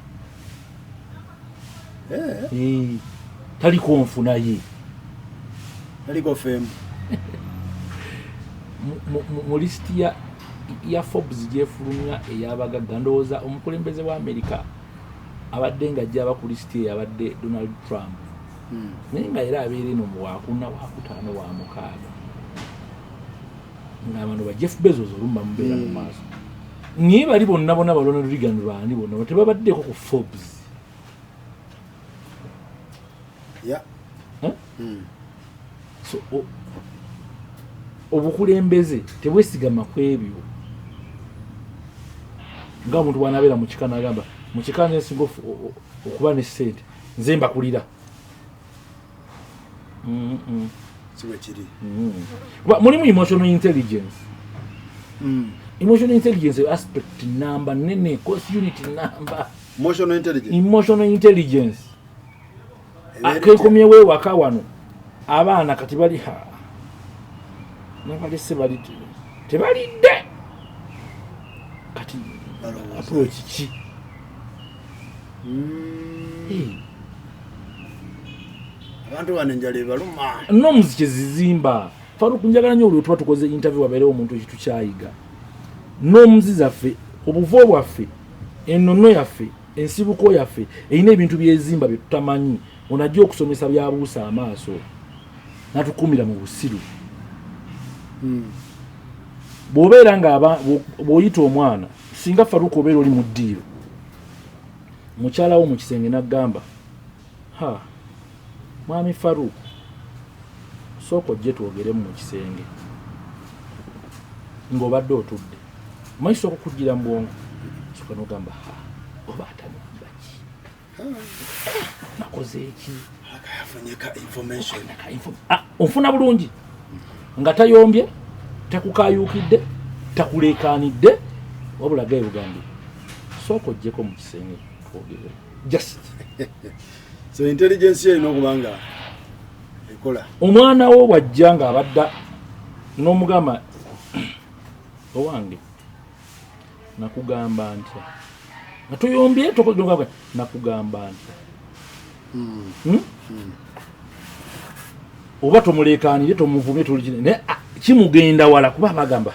taliko nfuna ye taliko femu mu lisiti ya Forbes gyefulumya ey'abagagga ndowooza omukulembeze wa Amerika abadde ng'ajja aba ku lisiti yabadde Donald Trump naye nga era abeera eno mu wakuna wakutaano wa mukaaga ng'abantu ba Jeff Bezos olumba mubeera mu maaso naye bali bonna Ronald Reagan baani bonna tebabaddeko ku Forbes so obukulembeze tebwesigama ku ebyo nga omuntu bw'anabeera mu kika n'agamba mu kika nsinga okuba ne ssente nze mbakulira siwe kiri mulimu emotional intelligence emotional intelligence aspect number nene course unit number emotional intelligence akekomye we waka wano abaana kati bali nabalese bali tebalidde kati approach ki abantu banenjale baluma no muziki zizimba Faruku njagala nnyo olwo tuba tukoze interview wabeerewo omuntu ekitu kyayiga n'omuzi zaffe obuvo bwaffe ennono yaffe ensibuko yaffe erina ebintu byezimba bye tutamanyi onajja okusomesa byabuusa amaaso natukumira mu busiru bw'obeera nga bw'oyita omwana singa Faruku obeera oli mu ddiiro mukyala wo mu kisenge n'aggamba mwami Faruku sooka ojje twogeremu mu kisenge ng'obadde otudde manyi sooka okukugira mu bwongo sooka n'ogamba oba atanamba ki nakoze eki onfuna bulungi nga tayombye takukayuukidde takuleekaanidde wabula gaye bugambye sooka ojjeko mu kisenge twogere just so intelligence ye inokubanga ekola omwana wo bwajja nga abadda n'omugamba owange nakugamba ntya nga toyombye tokodoga nakugamba ntya oba tomuleekaanire tomuvumye tolikine naye kimugenda wala kuba bagamba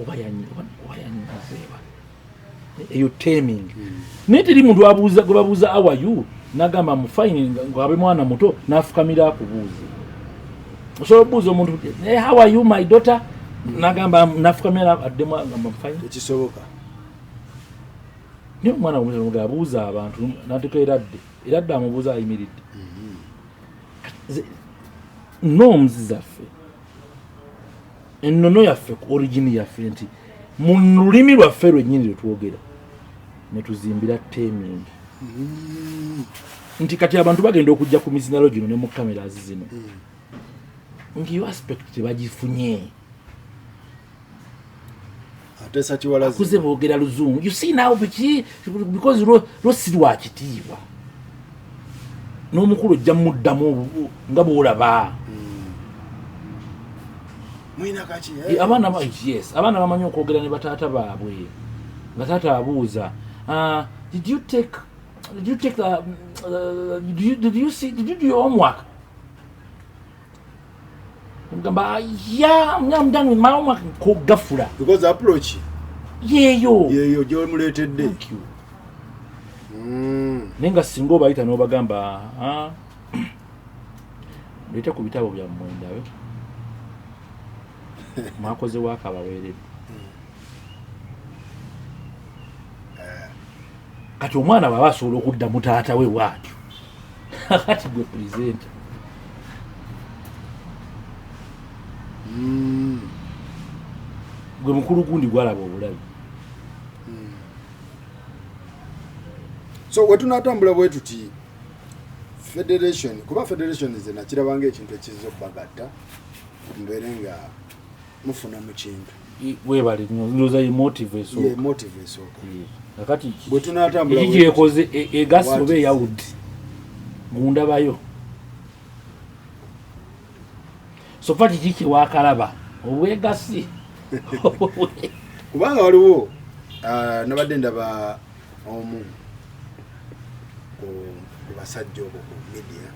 oba yanyizeeba eyo taming naye teri muntu abuuza gwe babuuza awayu nagamba mufaini ngabe mwana muto nafukamira akubuuze osobola okubuuza omuntu how are you my daughter nagamba nafukamira addemu agamba mufaini ekisoboka niyo omwana omuto abuuza abantu nateka eradde amubuuza ayimiridde norms zaffe ennono yaffe origini yaffe nti mu lulimi lwaffe lwennyini lwetwogera netuzimbira taming nti kati abantu bagenda okujja ku mizinalo gino ne mu cameras zino ngiyo aspect tebagifunye atesa kiwalazi akuze boogera luzungu you see now because losi lwakitiibwa n'omukulu ojja muddamu nga bw'olaba abaana bamanyi okwogera ne bataata baabwe nga taata abuuza did you do your homework? I'm done with my homework. Because approach. Yeyo. Joe muletedde. Thank you. Nenga singo bayita no bagamba, Leta ku bitabo bya mwenda we. Makoze waka baweredde. Kati omwana baba asobola okudda mu taata we waatyo kati gwe present gwe mukulu gundi gwalaba obulabi So wetunatambula bwe tuti federation kuba federation zena kirabanga ekintu ekizo kubagatta mbere nga mufuna mu kintu webali nyoza emotive so ye motive so nakati wetunatambula iki yekoze egasi obe yawudi munda bayo so fati kiki wakalaba obwegasi kubanga waliwo nabadde ndaba omu ku basajja ku media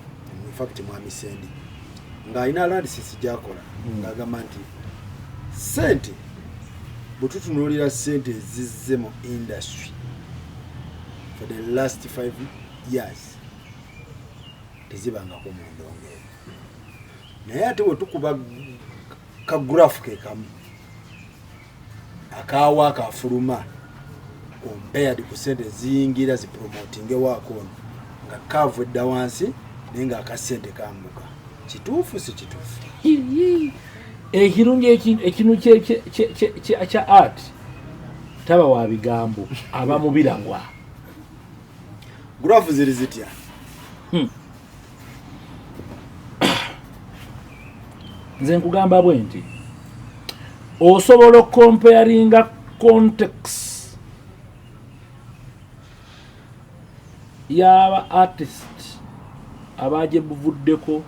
in fact Mwami Sendi ng'alina analysis gy'akola ng'agamba nti sente bututunuulira sente ezizze mu industry for the last 5 years tezibangako mu ndongoero naye ate bwe tukuba ka graph ke kamu akawa akafuluma compared ku sente ziyingira zipromotinge waako nga kava edda wansi naye nga akasente kambuka kituufu si kituufu ekirungi ekinu kya art taba wa bigambo aba mubiragwa graph ziri zitya nze nkugamba bwe nti osobola okukomparinga context yaba artist abaje buvuddeko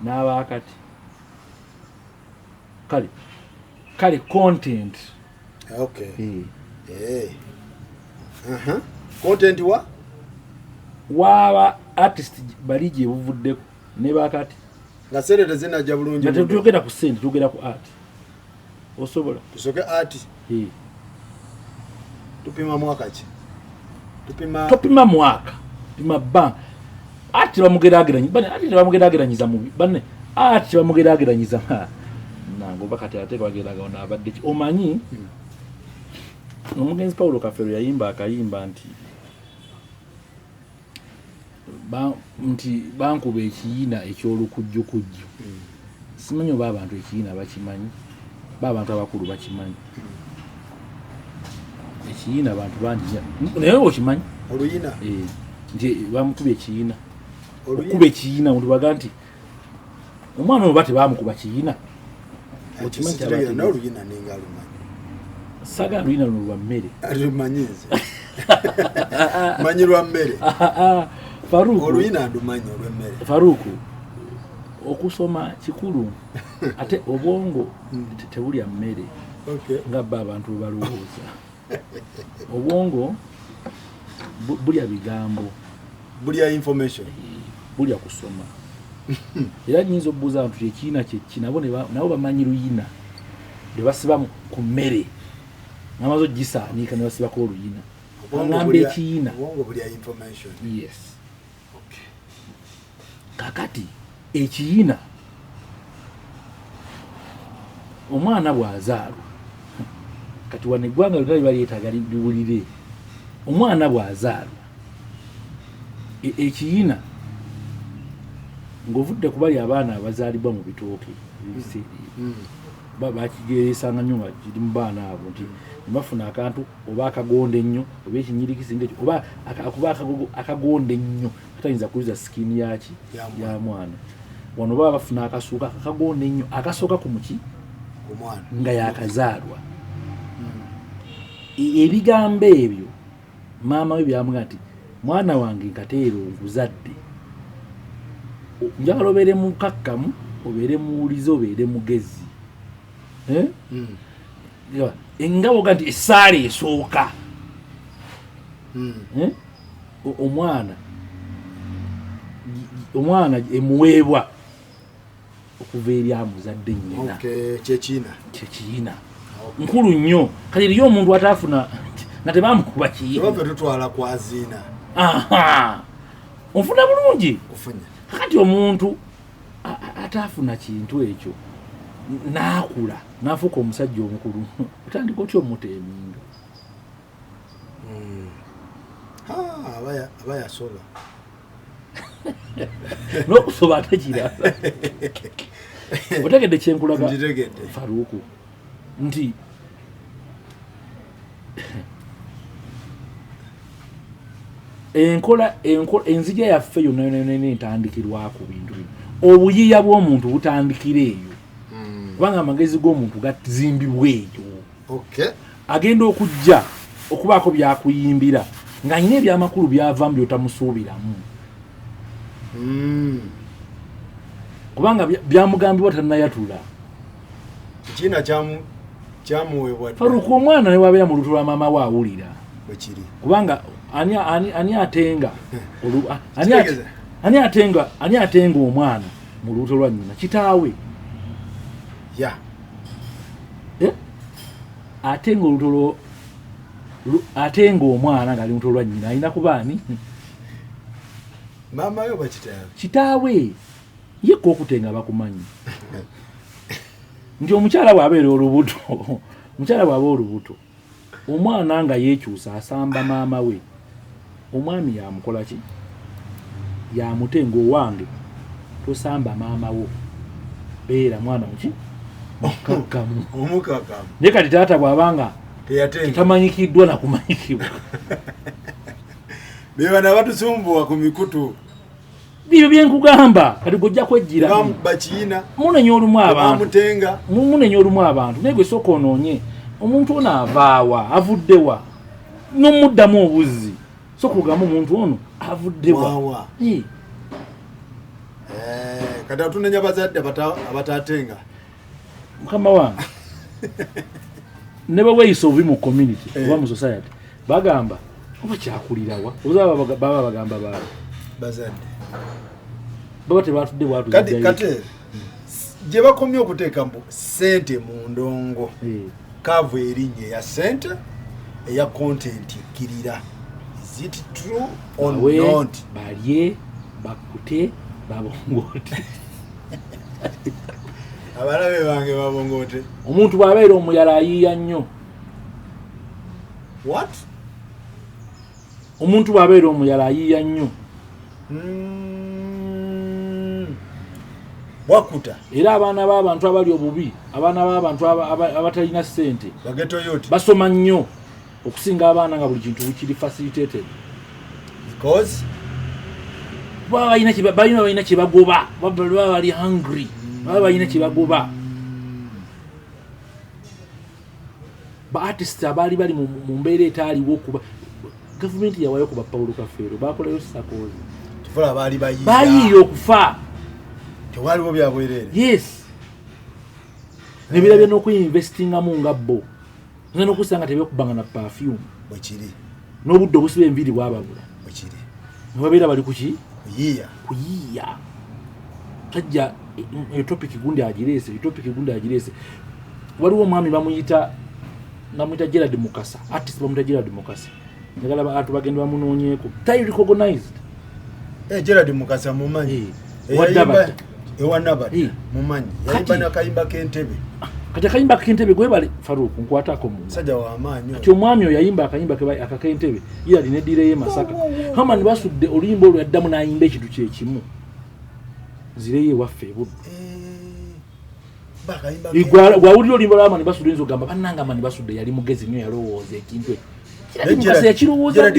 n'abakati kale content okay content waba artist bali gye buvuddeko ne bakati nga sente tezinajja bulungi nga tetugenda ku sente tugenda ku art osobola tusoke art tupima mwaka ki topima mwaka pima ba ati bamugerageranye bane ati bamugerageranyiza mubi bane ati bamugerageranyiza nango bakati ate bageraga ona abadde omanyi omugenzi Paulo Kafero yayimba akayimba nti bankuba ekiyina ekyolukujjukujju simanyi oba abantu ekiyina bakimanyi abantu abakulu bakimanyi ekiyina abantu bangi naye okimanyi oluyina nti bamukuba ekiyina okuba ekiyina muntu baga nti omwana oba tebamukuba kiyina okimanyi oluyina nenga alumanyi saga luyina luno lwa mmere alumanyi nze manyi lwa mmere Faruku oluyina ndumanyi olw'emmere Faruku okusoma kikulu ate obwongo tebulya mmere nga bba abantu balowooza obwongo bulya bigambo bulya information bulya kusoma era nyinza okubuuza abantu ekiina kyeki nabo bamanyi luyina lwe basiba ku mmere ngamaze ogisaanika ne basibako oluyina agamba ekiina obwongo bulya information yes kakati ekiyina omwana bw'azaalwa kati wano eggwanga lyonna libaleetaga liwulire omwana bw'azaalwa ekiyina ng'ovudde ku bali abaana abazaalibwa mu bitooke ebiseera bakigeresanga nnyo nga kiri mu baana abo nti nebafuna akantu oba akagonda ennyo oba ekinyirikisi ngekyo oba akuba akagonda ennyo katayinza kuliza sikini yaki ya mwana wano baba bafuna akasuuka akagonda ennyo akasooka ku muki nga yakazaalwa ebigambo ebyo maama we byamugamba nti mwana wange nkateera nkuzadde njagala obeere mukakkamu obeere muwulize obeere mugezi nga boga nti essaala esooka omwana emuweebwa okuva eri amuzadde nnyina kyekiyina nkulu nnyo kati eriyo omuntu ataafuna nga tebamukuba kiyina tutwala kwaziina onfuna bulungi kakati omuntu ataafuna kintu ekyo n'akula n'afuuka omusajja omukulu otandika otya omuta emindo aba yasoba n'okusoba ate kirala otegedde kyenkulaga Faruku nti enkola enzija yaffe yonna entandikirwa ku bintu bino obuyiiya bw'omuntu butandikira eyo kubanga amagezi g'omuntu gazimbibwa eyo agenda okujja okubaako byakuyimbira ng'alina ebyamakulu byavamu byotamusuubiramu kubanga byamugambibwa tannayatula kiina kyamuweebwa Faruku omwana newabeera mu lutu lwa maama we awulira bwekiri kubanga ani atenga omwana mu lubuto lwa nnyina kitaawe atenga omwana ng'ali lubuto lwa nnyina alina kubaani maama yo kitaawe yekka okutenga bakumanyi nti omukyala bw'abeera olubuto omwana nga yeekyusa asamba maama we omwami yamukola ki yamutenga owange tosamba maama wo beera mwana muki omukakamu naye kati taata bw'abanga tetamanyikiddwa nakumanyikibwa bebana batusumbuwa ku mikutu bibyo byenkugamba kati gojja kwejjira bakiina munenya olumu abantu naye gwe sooka onoonye omuntu ono avaawa avuddewa n'omuddamu obuzzi sooka ogamba omuntu ono avuddewa kati atunenya bazadde abataatenga mukama wange ne baweeyisa obubi mu community oba mu society bagamba oba kyakulirawa baba bagamba baaba bazadde baba tebatudde bwatu kati gye bakomye okuteeka ssente mu ndongo kaavu erinnya eya ssente eya content ekkirira is it true or not balye bakute babongote abalabe bange babongote omuntu bw'abeera omuyala ayiiya nnyo what omuntu bw'abeera omuyala ayiiya nnyo wakuta era abaana b'abantu abali obubi abaana b'abantu abatalina ssente basoma nnyo okusinga abaana nga buli kintu bukiri facilitated because balina kyebagoba baba bali hungry baba balina kyebagoba ba artist abaali bali mu mbeera etaaliwo okuba gavumenti yawayo kuba Paulo Kafeero bakolayo sakozi kifula baali bayiiya okufa tewaliwo byabwerere yes nebirabye n'okuyinvestingamu nga bo nze n'okusanga tebyokubanga na perfume bwekiri n'obudde obusiba enviiri bwababula bwekiri nebabeera bali kuki kuyiiya tajja topic gundi agireese waliwo omwami bamuyita Gerard Mukasa artist bamuyita Gerard Mukasa njagala abantu bagenda bamunoonyeeko tayi recognized Gerard Mukasa mumanyi wadabata ewanabata mumanyi yayimba n'akayimba k'entebe kati akayimba k'entebe gwebale Faruku nkwatako mu sajja w'amaanyi kati omwami oyo yayimba akayimba akak'entebe ye alina eddiira ye Masaka Hamani basudde oluyimba olwo yaddamu n'ayimba ekintu kyekimu nzireyo ewaffe ebudde gwawulira oluyimba lwa Hamani basudde oyinza ogamba bannanga Hamani basudde yali mugezi nnyo yalowooza ekintu ekyo yakirowooza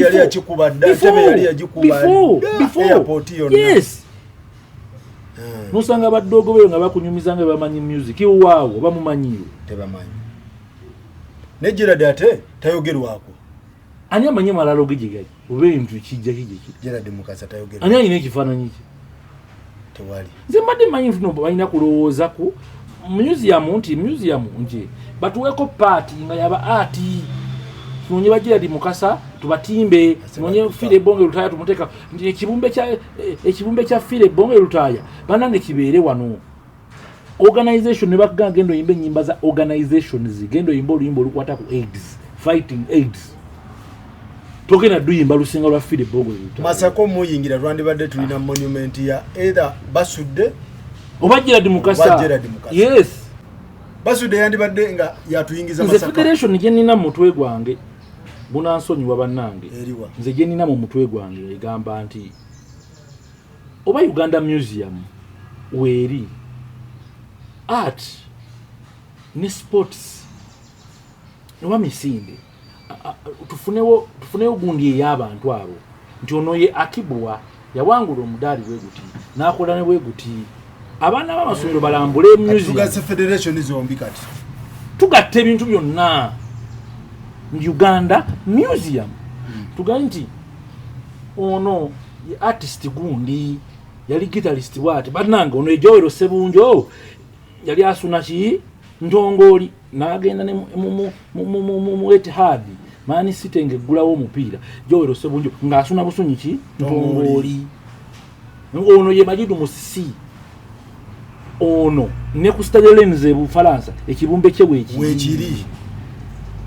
yes nosanga abaddogo beyo nga bakunyumiza nga bamanyi music waawo bamumanyiyo tebamanyi ne Gerard ate tayogerwako ani amanyi malalo gejigali oba ebintu kijja Gerard Mukasa tayogerwa ani alina ekifaananyi kye tewali nze mbadde manyi nfuno balina kulowooza ku museum nti batuweeko paati nga yaba ati tunonye ba Gerard Mukasa tubatimbe tunonye File Bonge Lutaya tumuteeka ekibumbe kya File Bonge Lutaya banange kibeere wano organization ne bakugamba gendo yimbe nyimba za organizations gendo yimbo oluyimba olukwata ku AIDS fighting AIDS togena duyimba lusinga lwa File Bonge Lutaya Masako muyingira lwandibadde tulina monument ya either Basudde oba Gerard Mukasa yes Basudde yandibadde nga yatuyingiza Masaka nze federation gye nina mu mutwe gwange bunansonyiwa bannange nze gye nina mu mutwe gwange egamba nti oba Uganda Museum weeri art ne sports oba misinde tufunewo gundi ey'abantu abo nti ono ye Akibwa yawangula omudaali bwe guti n'akola ne bwe guti abaana b'amasomero balambule museum tugase federation zombi kati tugatta ebintu byonna Uganda museum tugambe nti ono ye artist gundi yali guitarist bwati bannange ono Joel Sebunjo yali asuna ki Ntongoli n'agenda ne mu Etihad mani sitenge gulawo omupiira Joel Sebunjo ng'asuna busunyi ki Ntongoli ono ye Majidu Musisi ono ne ku Stade Rennes Bufaransa ekibumbe kye wekiri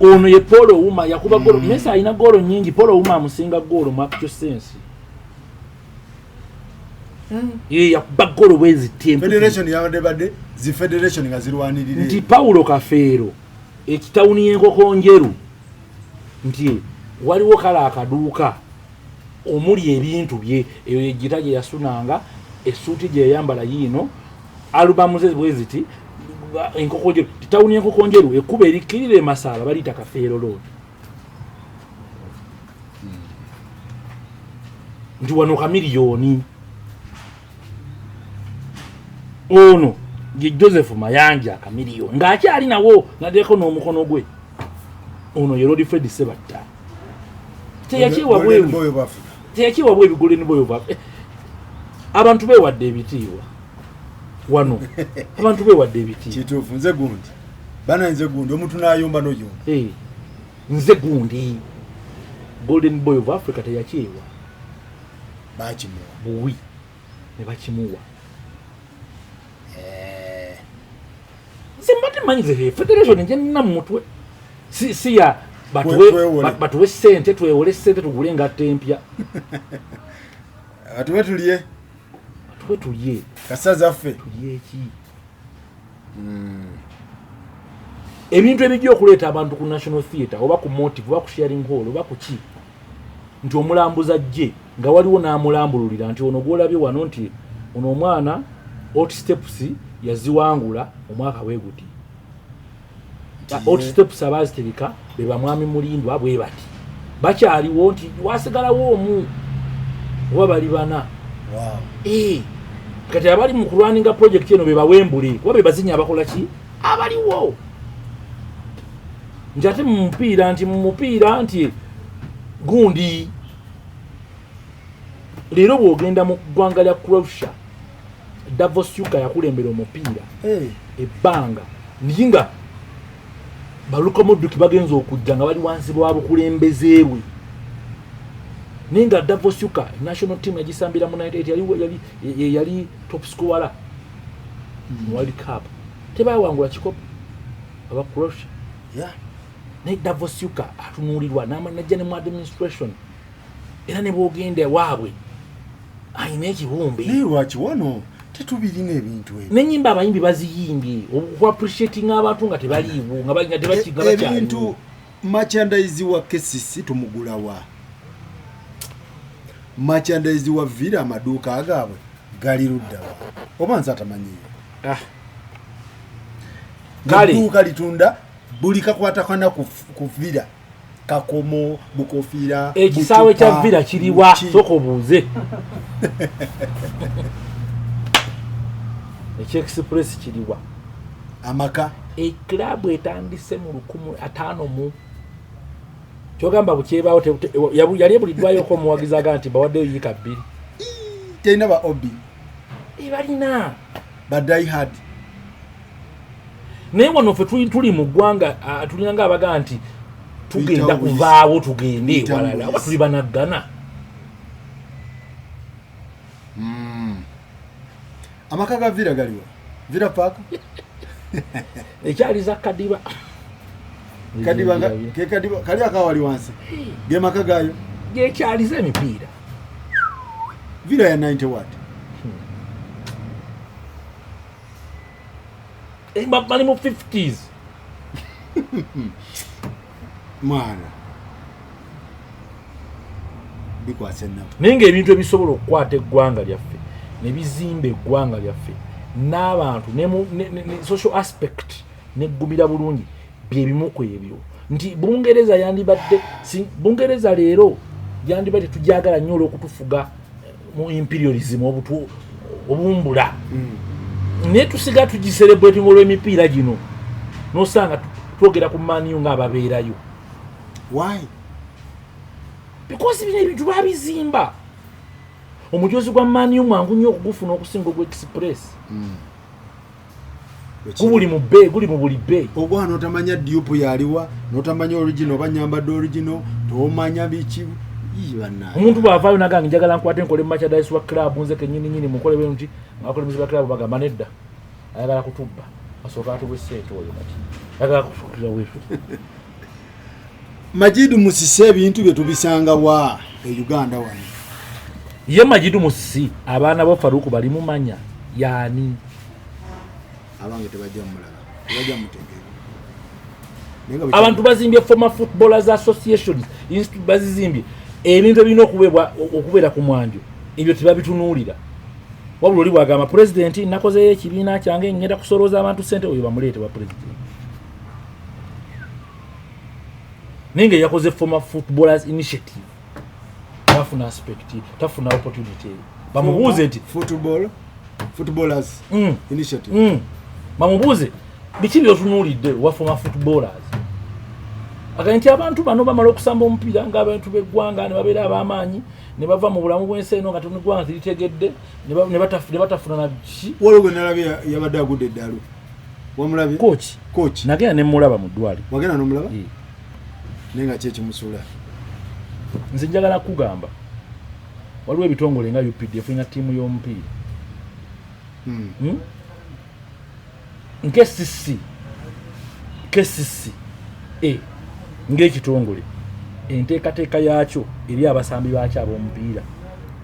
ono ye Paul Ouma yakuba golo Messi alina golo nyingi Paul Ouma amusinga golo mu actual sense ye yakuba golo bwezi team federation yabadde zi federation nga zirwanirire nti Paulo Kafeero ekitawuni y'enkoko njeru nti waliwo kala akaduuka omuli ebintu bye eyo ejjita gye yasunanga essuuti gye yayambala yiino alubamu ze bweziti enkoko njeru titawuni y'enkoko njeru ekkuba erikkirira Masala baliyita Kafeero road nti wano kamiliyoni ono ye Joseph Mayanja kamiliyoni ng'akyali nawo naddeko n'omukono gwe ono ye Lord Fred Sebatta teyakiwa bwe Golden Boy of Africa abantu beewadde ebitiibwa wano abantu beewadde ebitiibwa kituufu nze gundi bana nze gundi omuntu n'ayomba n'oyomba nze gundi Golden Boy of Africa teyakiwa bakimuwa buwi ne bakimuwa simbate manyize federation nje nina mutwe si ya batuwe sente twewole sente tugule ngatte empya atuwe tuliye kasaza ffe tuliye ki ebintu ebijja okuleeta abantu ku National Theatre oba ku Motive oba ku Sharing Hall oba ku ki nti omulambuza jje nga waliwo n'amulambululira nti ono gwolabye wano nti ono omwana Hot Steps yaziwangula omwaka weguti Hot Steps abazitereka be bamwami Mulindwa bwe bati bakyaliwo nti wasigalawo omu oba bali bana kati abali mu kulwaninga project eno be bawembule kuba be bazinya abakola ki abaliwo njate mu mupiira nti gundi leero bw'ogenda mu ggwanga lya Croatia Davos Yuka yakulembera omupiira ebbanga ninga baluka mudduki bagenza okujja nga bali wansi bwa bukulembeze bwe ninga Davos Yuka national team yagisambira mu 98 yali top scorer mu World Cup tebawangula kikopo aba Croatia ne Davos Yuka atunulirwa n'amanajja ne mu administration era ne bwogenda waabwe ayina ekibumbe lwaki wano tetubirina ebintu ebyo n'ennyimba abayimbi baziyimbye oku appreciating abantu nga tebaliiwo nga tebakiga ebintu merchandise wa Kesisi tumugulawa merchandise wa Villa amaduuka agaabwe gali luddawa oba nze atamanyiyo duuka litunda buli kakwatagana ku Villa kakomo bukofiira ekisaawe kya Villa kiriwa soko buuze Express kiriwa amaka club etandise mu 15 kyogamba bukyebaawo yali ebuliddwayoko omuwagizi aga nti bawaddeyo yika 2 teyina ba obi balina badai hard naye wano ffe tuli mu ggwanga tulina nga abaga nti tugenda kuvaawo tugende walala oba tuli banaggana amaka ga Villa galiwa Villa Park ekyali za Kadiba kali akawali wansi ge maka gayo gekyali za emipiira Villa ya 90 watt bali mu 50s mwana bikwase nabo naye ng'ebintu ebisobola okukwata eggwanga lyaffe ne bizimba eggwanga lyaffe n'abantu ne social aspect neggumira bulungi bye bimu ku ebyo nti Bungereza yandibadde Bungereza leero gyandiba tetujagala nnyo olw'okutufuga mu imperialism obumbula naye tusiga tugiselebrating olw'emipiira gino nosanga twogera ku maniyu ng'ababeerayo. Why? Because bino ebintu babizimba. Omujozi gwa maniyu mwangu nnyo okugufuna okusinga ogwa express. Guli mu bay, guli mu buli bay. Ogwa notamanya dupe yaliwa, notamanya original banyambadde original, tomanya biki. Omuntu bw'avaayo nagange njagala nkwate nkole merchandise wa club nze kennyini mukole bwe nti ngakole muziba club bagamba nedda ayagala kutubba asooka atubwe ssente oyo kati ayagala kufuukira weefu. Majidu Musisi ebintu bye tubisanga wa Uganda wano. Ye Majidu Musisi abaana bo Faruku bali mumanya yaani abange tebajja mulala tebajja mutegera. Abantu bazimbye former footballers associations institute bazizimbye ebintu ebirina okubeera ku mwanjo ebyo tebabitunuulira. Wabula oli bwagamba president nakozeyo ekibiina kyange ngenda kusolooza abantu ssente oyo bamuleete wa president. Ninge yakoze former footballers initiative tafuna aspect tafuna opportunity bamubuuze nti footballers initiative bamubuuze biki byotunuulidde wa former footballers aganti abantu bano bamala okusamba omupiira ng'abantu b'eggwanga ne babeera ab'amaanyi ne bava mu bulamu bw'ensi eno nga tonigwanga ziritegedde ne batafuna na ki. Waliwo nalabye yabadde agudde eddalu wamulabye coach nagenda ne mulaba mu ddwali. Wagenda n'omulaba nenga kye kimusula. Nze njagala kugamba waliwo ebitongole nga UPDF ina ttiimu y'omupiira KCC ng'ekitongole enteekateeka yaakyo eri abasambi baakyo ab'omupiira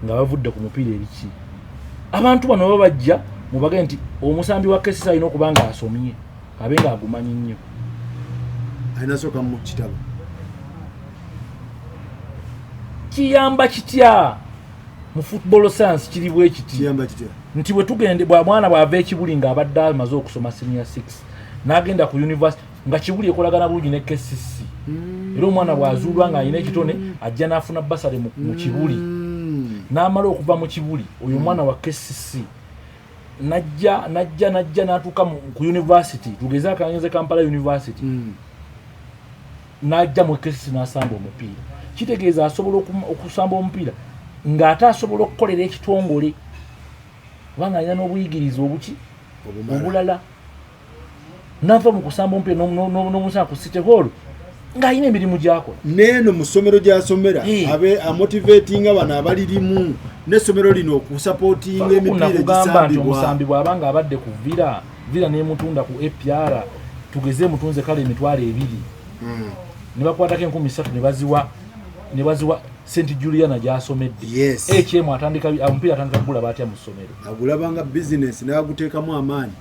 nga bavudde ku mupiira ebiki. Abantu bano babajja mubage nti omusambi wa KCC alina okuba nga asomye abe nga agumanyi nnyo alina soka mu kitabo. Kiyamba kitya mu football science kiri bwe kiti kiyamba kitya nti bwe tugende bwa mwana bwava ekibuli ng'abadde amaze okusoma senior 6 n'agenda ku university nga kibuli ekolagana bulungi ne KCC era omwana bw'azuulwa ng'alina ekitone ajja n'afuna basale mu kibuli n'amala okuva mu kibuli oyo omwana wa KCC najja n'atuuka ku university tugeze akanyenze Kampala University n'ajja mu KCC n'asamba omupiira. Kitegeeza asobola okusamba omupiira ng'ate asobola okukolera ekitongole kubanga alina n'obuyigiriza obulala nava mu kusamba omupiira n'omusana ku City Hall ng'alina emirimu gy'akola. Neeno mu ssomero gy'asomera abe amotivatinga bano abalirimu n'essomero lino okusapootinga emipiira egisambibwa. Nti omusambi bw'abanga abadde ku villa n'emutunda ku APR tugeze mutunze kale emitwalo 2 ne bakwatako 13 ne baziwa St. Juliana gy'asomedde. Yes. HM atandika omupiira atandika kugula batya mu ssomero. Agulabanga business n'aguteekamu amaanyi.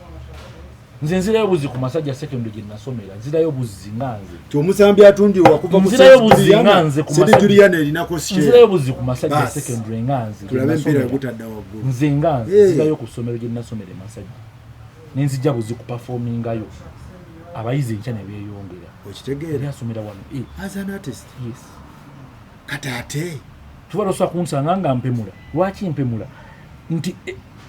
Nze nzirayo buzi ku Masajja secondary gye nasomera nzirayo buzi nganze. Omusambi atundiwa kuva mu St. Juliana erinako share. Nzirayo buzi ku Masajja secondary nganze. Tulabe empiira gutadda waggulu. Nze nganze nzirayo ku ssomero gye nasomera Masajja. Nenzija buzi ku performingayo. Abayizi enkya ne beeyongera. Okitegeera asomera wano. As an artist. Yes. Katate tubalo sa kunsanga nga mpemula. Lwaki mpemula? Nti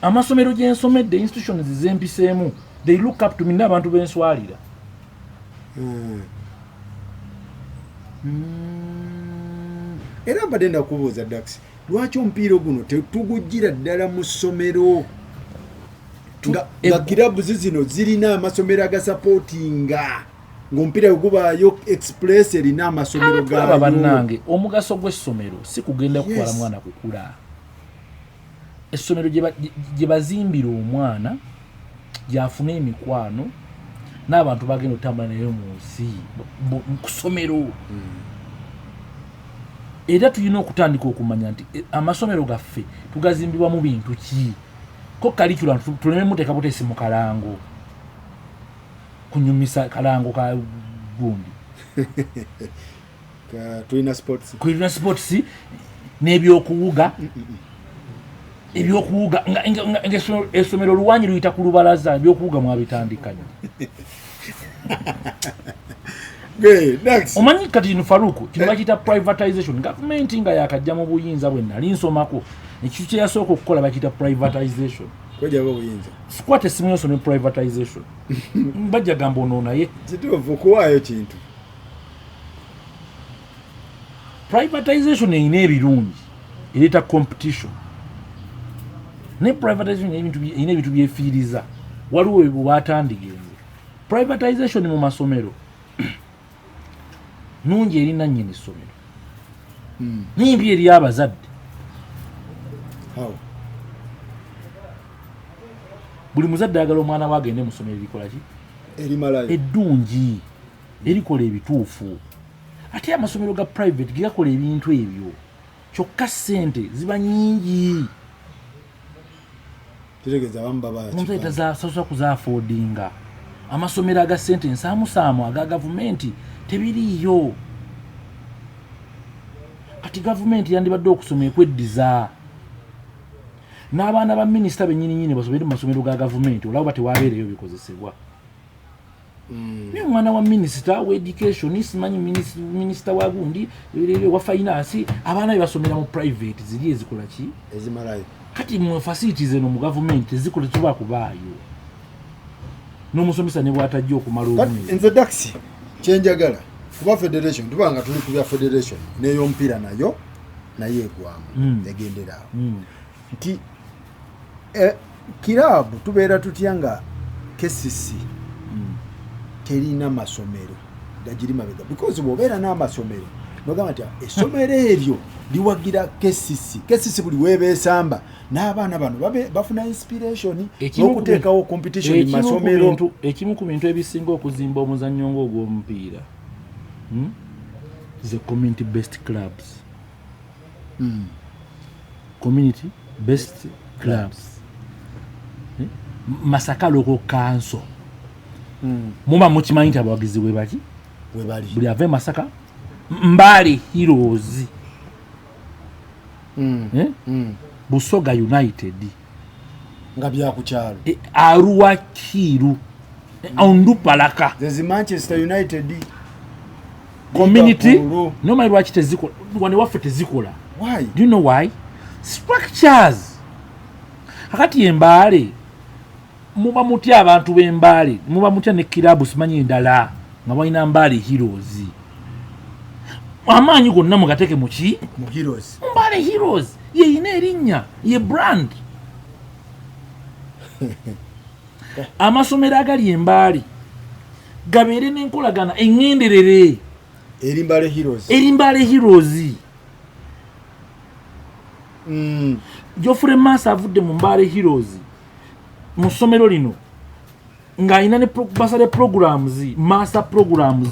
amasomero gye nsomedde institutions zempiseemu they look up to me n'abantu benswalira. Era mbadde ndakubuuza Dax lwaki omupiira guno tetugujjira ddala mu ssomero nga kirabu zino zirina amasomero agasapootinga ng'omupiira gubaayo express erina amasomero gaayo. Bannange omugaso gw'essomero si kugenda kutwala mwana kukula. Essomero gye bazimbira omwana gyafuna emikwano n'abantu bagenda otambula nayo mu nsi ku ssomero. Era tulina okutandika okumanya nti amasomero gaffe tugazimbibwa mu bintu ki ko curriculum tuleme muteeka buteesi mu kalango kunyumisa kalango ka gundi tulina sports n'ebyokuwuga essomero luwanyi luyita ku lubalaza ebyokuwuga mwabitandikanye. Next. Omanyi kati no Faruku kino bakita privatization. Government nga yakajja mu buyinza bwe nali nsomako. Ekitu kye yasooka okukola bakita privatization. Koja bwo buyinza. Squat esimu yonso ne privatization. Bajja gambo ono naye. Kituufu kuwaayo kintu. Privatization ine ebirungi. Ereta competition. Ne privatization ine ebintu byefiiriza. Waliwo bwatandigenze. Privatization mu masomero. Nungi erina nnyini ssomero. Nimbi eri abazadde. How? Buli muzadde ayagala omwana we agende mu ssomero erikola ki? Erimalayo. Eddungi. Erikola ebituufu. Ate amasomero ga private gakola ebintu ebyo. Kyokka ssente ziba nnyingi. Kitegeeza abamu baba omuntu ayitazasobola kuzaafodinga. Amasomero aga ssente ensaamusaamu aga gavumenti tebiriiyo. Kati gavumenti yandibadde okusoma ekweddiza. N'abaana ba minisita bennyini basomere mu masomero ga gavumenti olaba tewabeereyo bikozesebwa. Ni mwana wa minisita wa education simanyi minisita wa gundi wa finance abaana basomera mu private ziri ezikola ki ezimalayo. Kati mu facilities eno mu government zikola tuba kubaayo. N'omusomesa ne bwatajja okumala obumwe. Nze daxi kyenjagala kuba federation tubanga tuli ku bya federation n'ey'omupiira nayo egwamu egendera nti kirabu tubeera tutya nga KCC terina masomero gajiri mabega because bwobeera n'amasomero nogamba nti essomero eryo liwagira KCC buli weebeesamba n'abaana bano bafuna inspiration n'okuteekawo competition mu masomero. Ekimu ku bintu ebisinga okuzimba omuzannyo ng'ogw'omupiira the community based clubs. Community based clubs. Masaka local council. Muba mukimanyi nti abawagizi webaki buli ave Masaka Mbale Heroes. Busoga United nga byakukyalo Arua Kiru Ondupalaka there's Manchester United community no matter what tezikola wane waffe tezikola. Why? Do you know why? Structures. Akati Mbale muba mutya abantu b'Embale muba mutya ne kirabu simanyi endala nga balina Mbale Heroes. Amaanyi gonna mugateke muki mu Heroes. Mbale Heroes ye ina erinnya ye brand. Amasomero agali Embale gabeere n'enkolagana engenderere eri Mbale Heroes. Geoffrey Massa avudde mu Mbale Heroes mu ssomero lino ng'alina ne basale programs Massa programs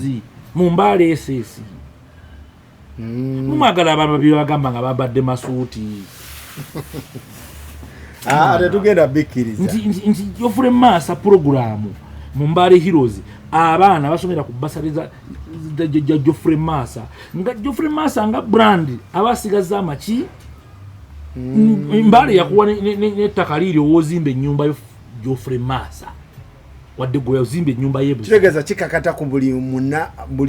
mu Mbale SS. Mumagala abantu babagamba nga babadde masuuti. Ate tugenda bikkiriza nti Geoffrey Massa programu mu Mbale Heroes abaana basomera ku basale za Geoffrey Massa nga brand abasigaza amaki Mbale yakuwa n'ettaka liri owozimba ennyumba yo Geoffrey Massa wadde gwe yazimba ennyumba ye. Kitegeeza kikakata ku buli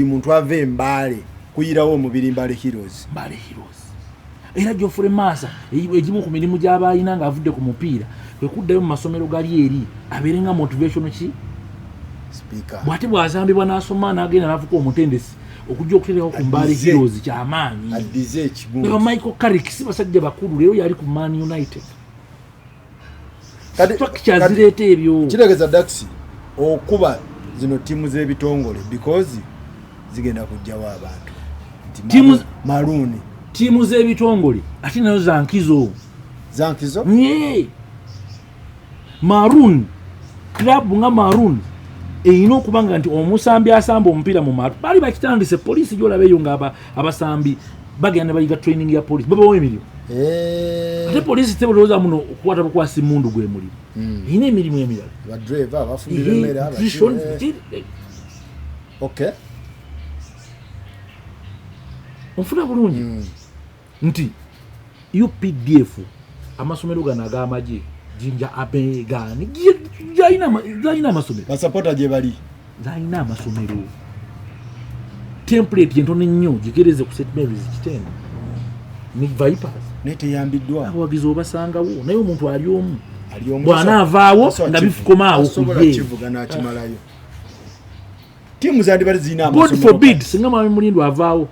muntu ava Mbale kuyirawo omubiri Mbale Heroes. Era Geoffrey Massa egimu ku mirimu gy'abayina ng'avudde ku mupiira kwe kuddayo mu masomero gali eri abeere nga motivation ki speaker bw'ate bw'azambibwa n'asoma n'agenda n'afuka omutendesi okujja okuterekako ku Mbale Heroes kyamaanyi. Addize ekibuuzo. Michael Carrick si basajja bakulu leero yali ku Man United. Structure zireeta ebyo. Kitegeeza Daxi okuba zino tiimu z'ebitongole because zigenda kujjawo abantu. Maroon. Tiimu z'ebitongole ate nazo zankizo. Nye. Maroon. Club nga Maroon. Eyina okubanga nti omusambi asamba omupiira mu Maroon. Bali bakitandise poliisi gy'olabeeyo nga abasambi bagenda bayiga training ya poliisi. Babawo emirimu. Ate poliisi tebolowooza muno okukwata bukwasi mundu gwe mulimu. Eyina emirimu emirala. Badriver abafundira emmere okay. Onfuna bulungi nti UPDF amasomero gano ag'amagye jinja abegani zayina amasomero basapota gye bali zayina amasomero template entono ennyo gigereze ku St Mary's Kitende ni Vipers neteyambiddwa abawagizi obasangawo naye omuntu ali omu bw'anaavaawo nga bifukomaawo kivugana akimalayo tiimu zandibali zirina God forbid singa Mwami Mulindwa avaawo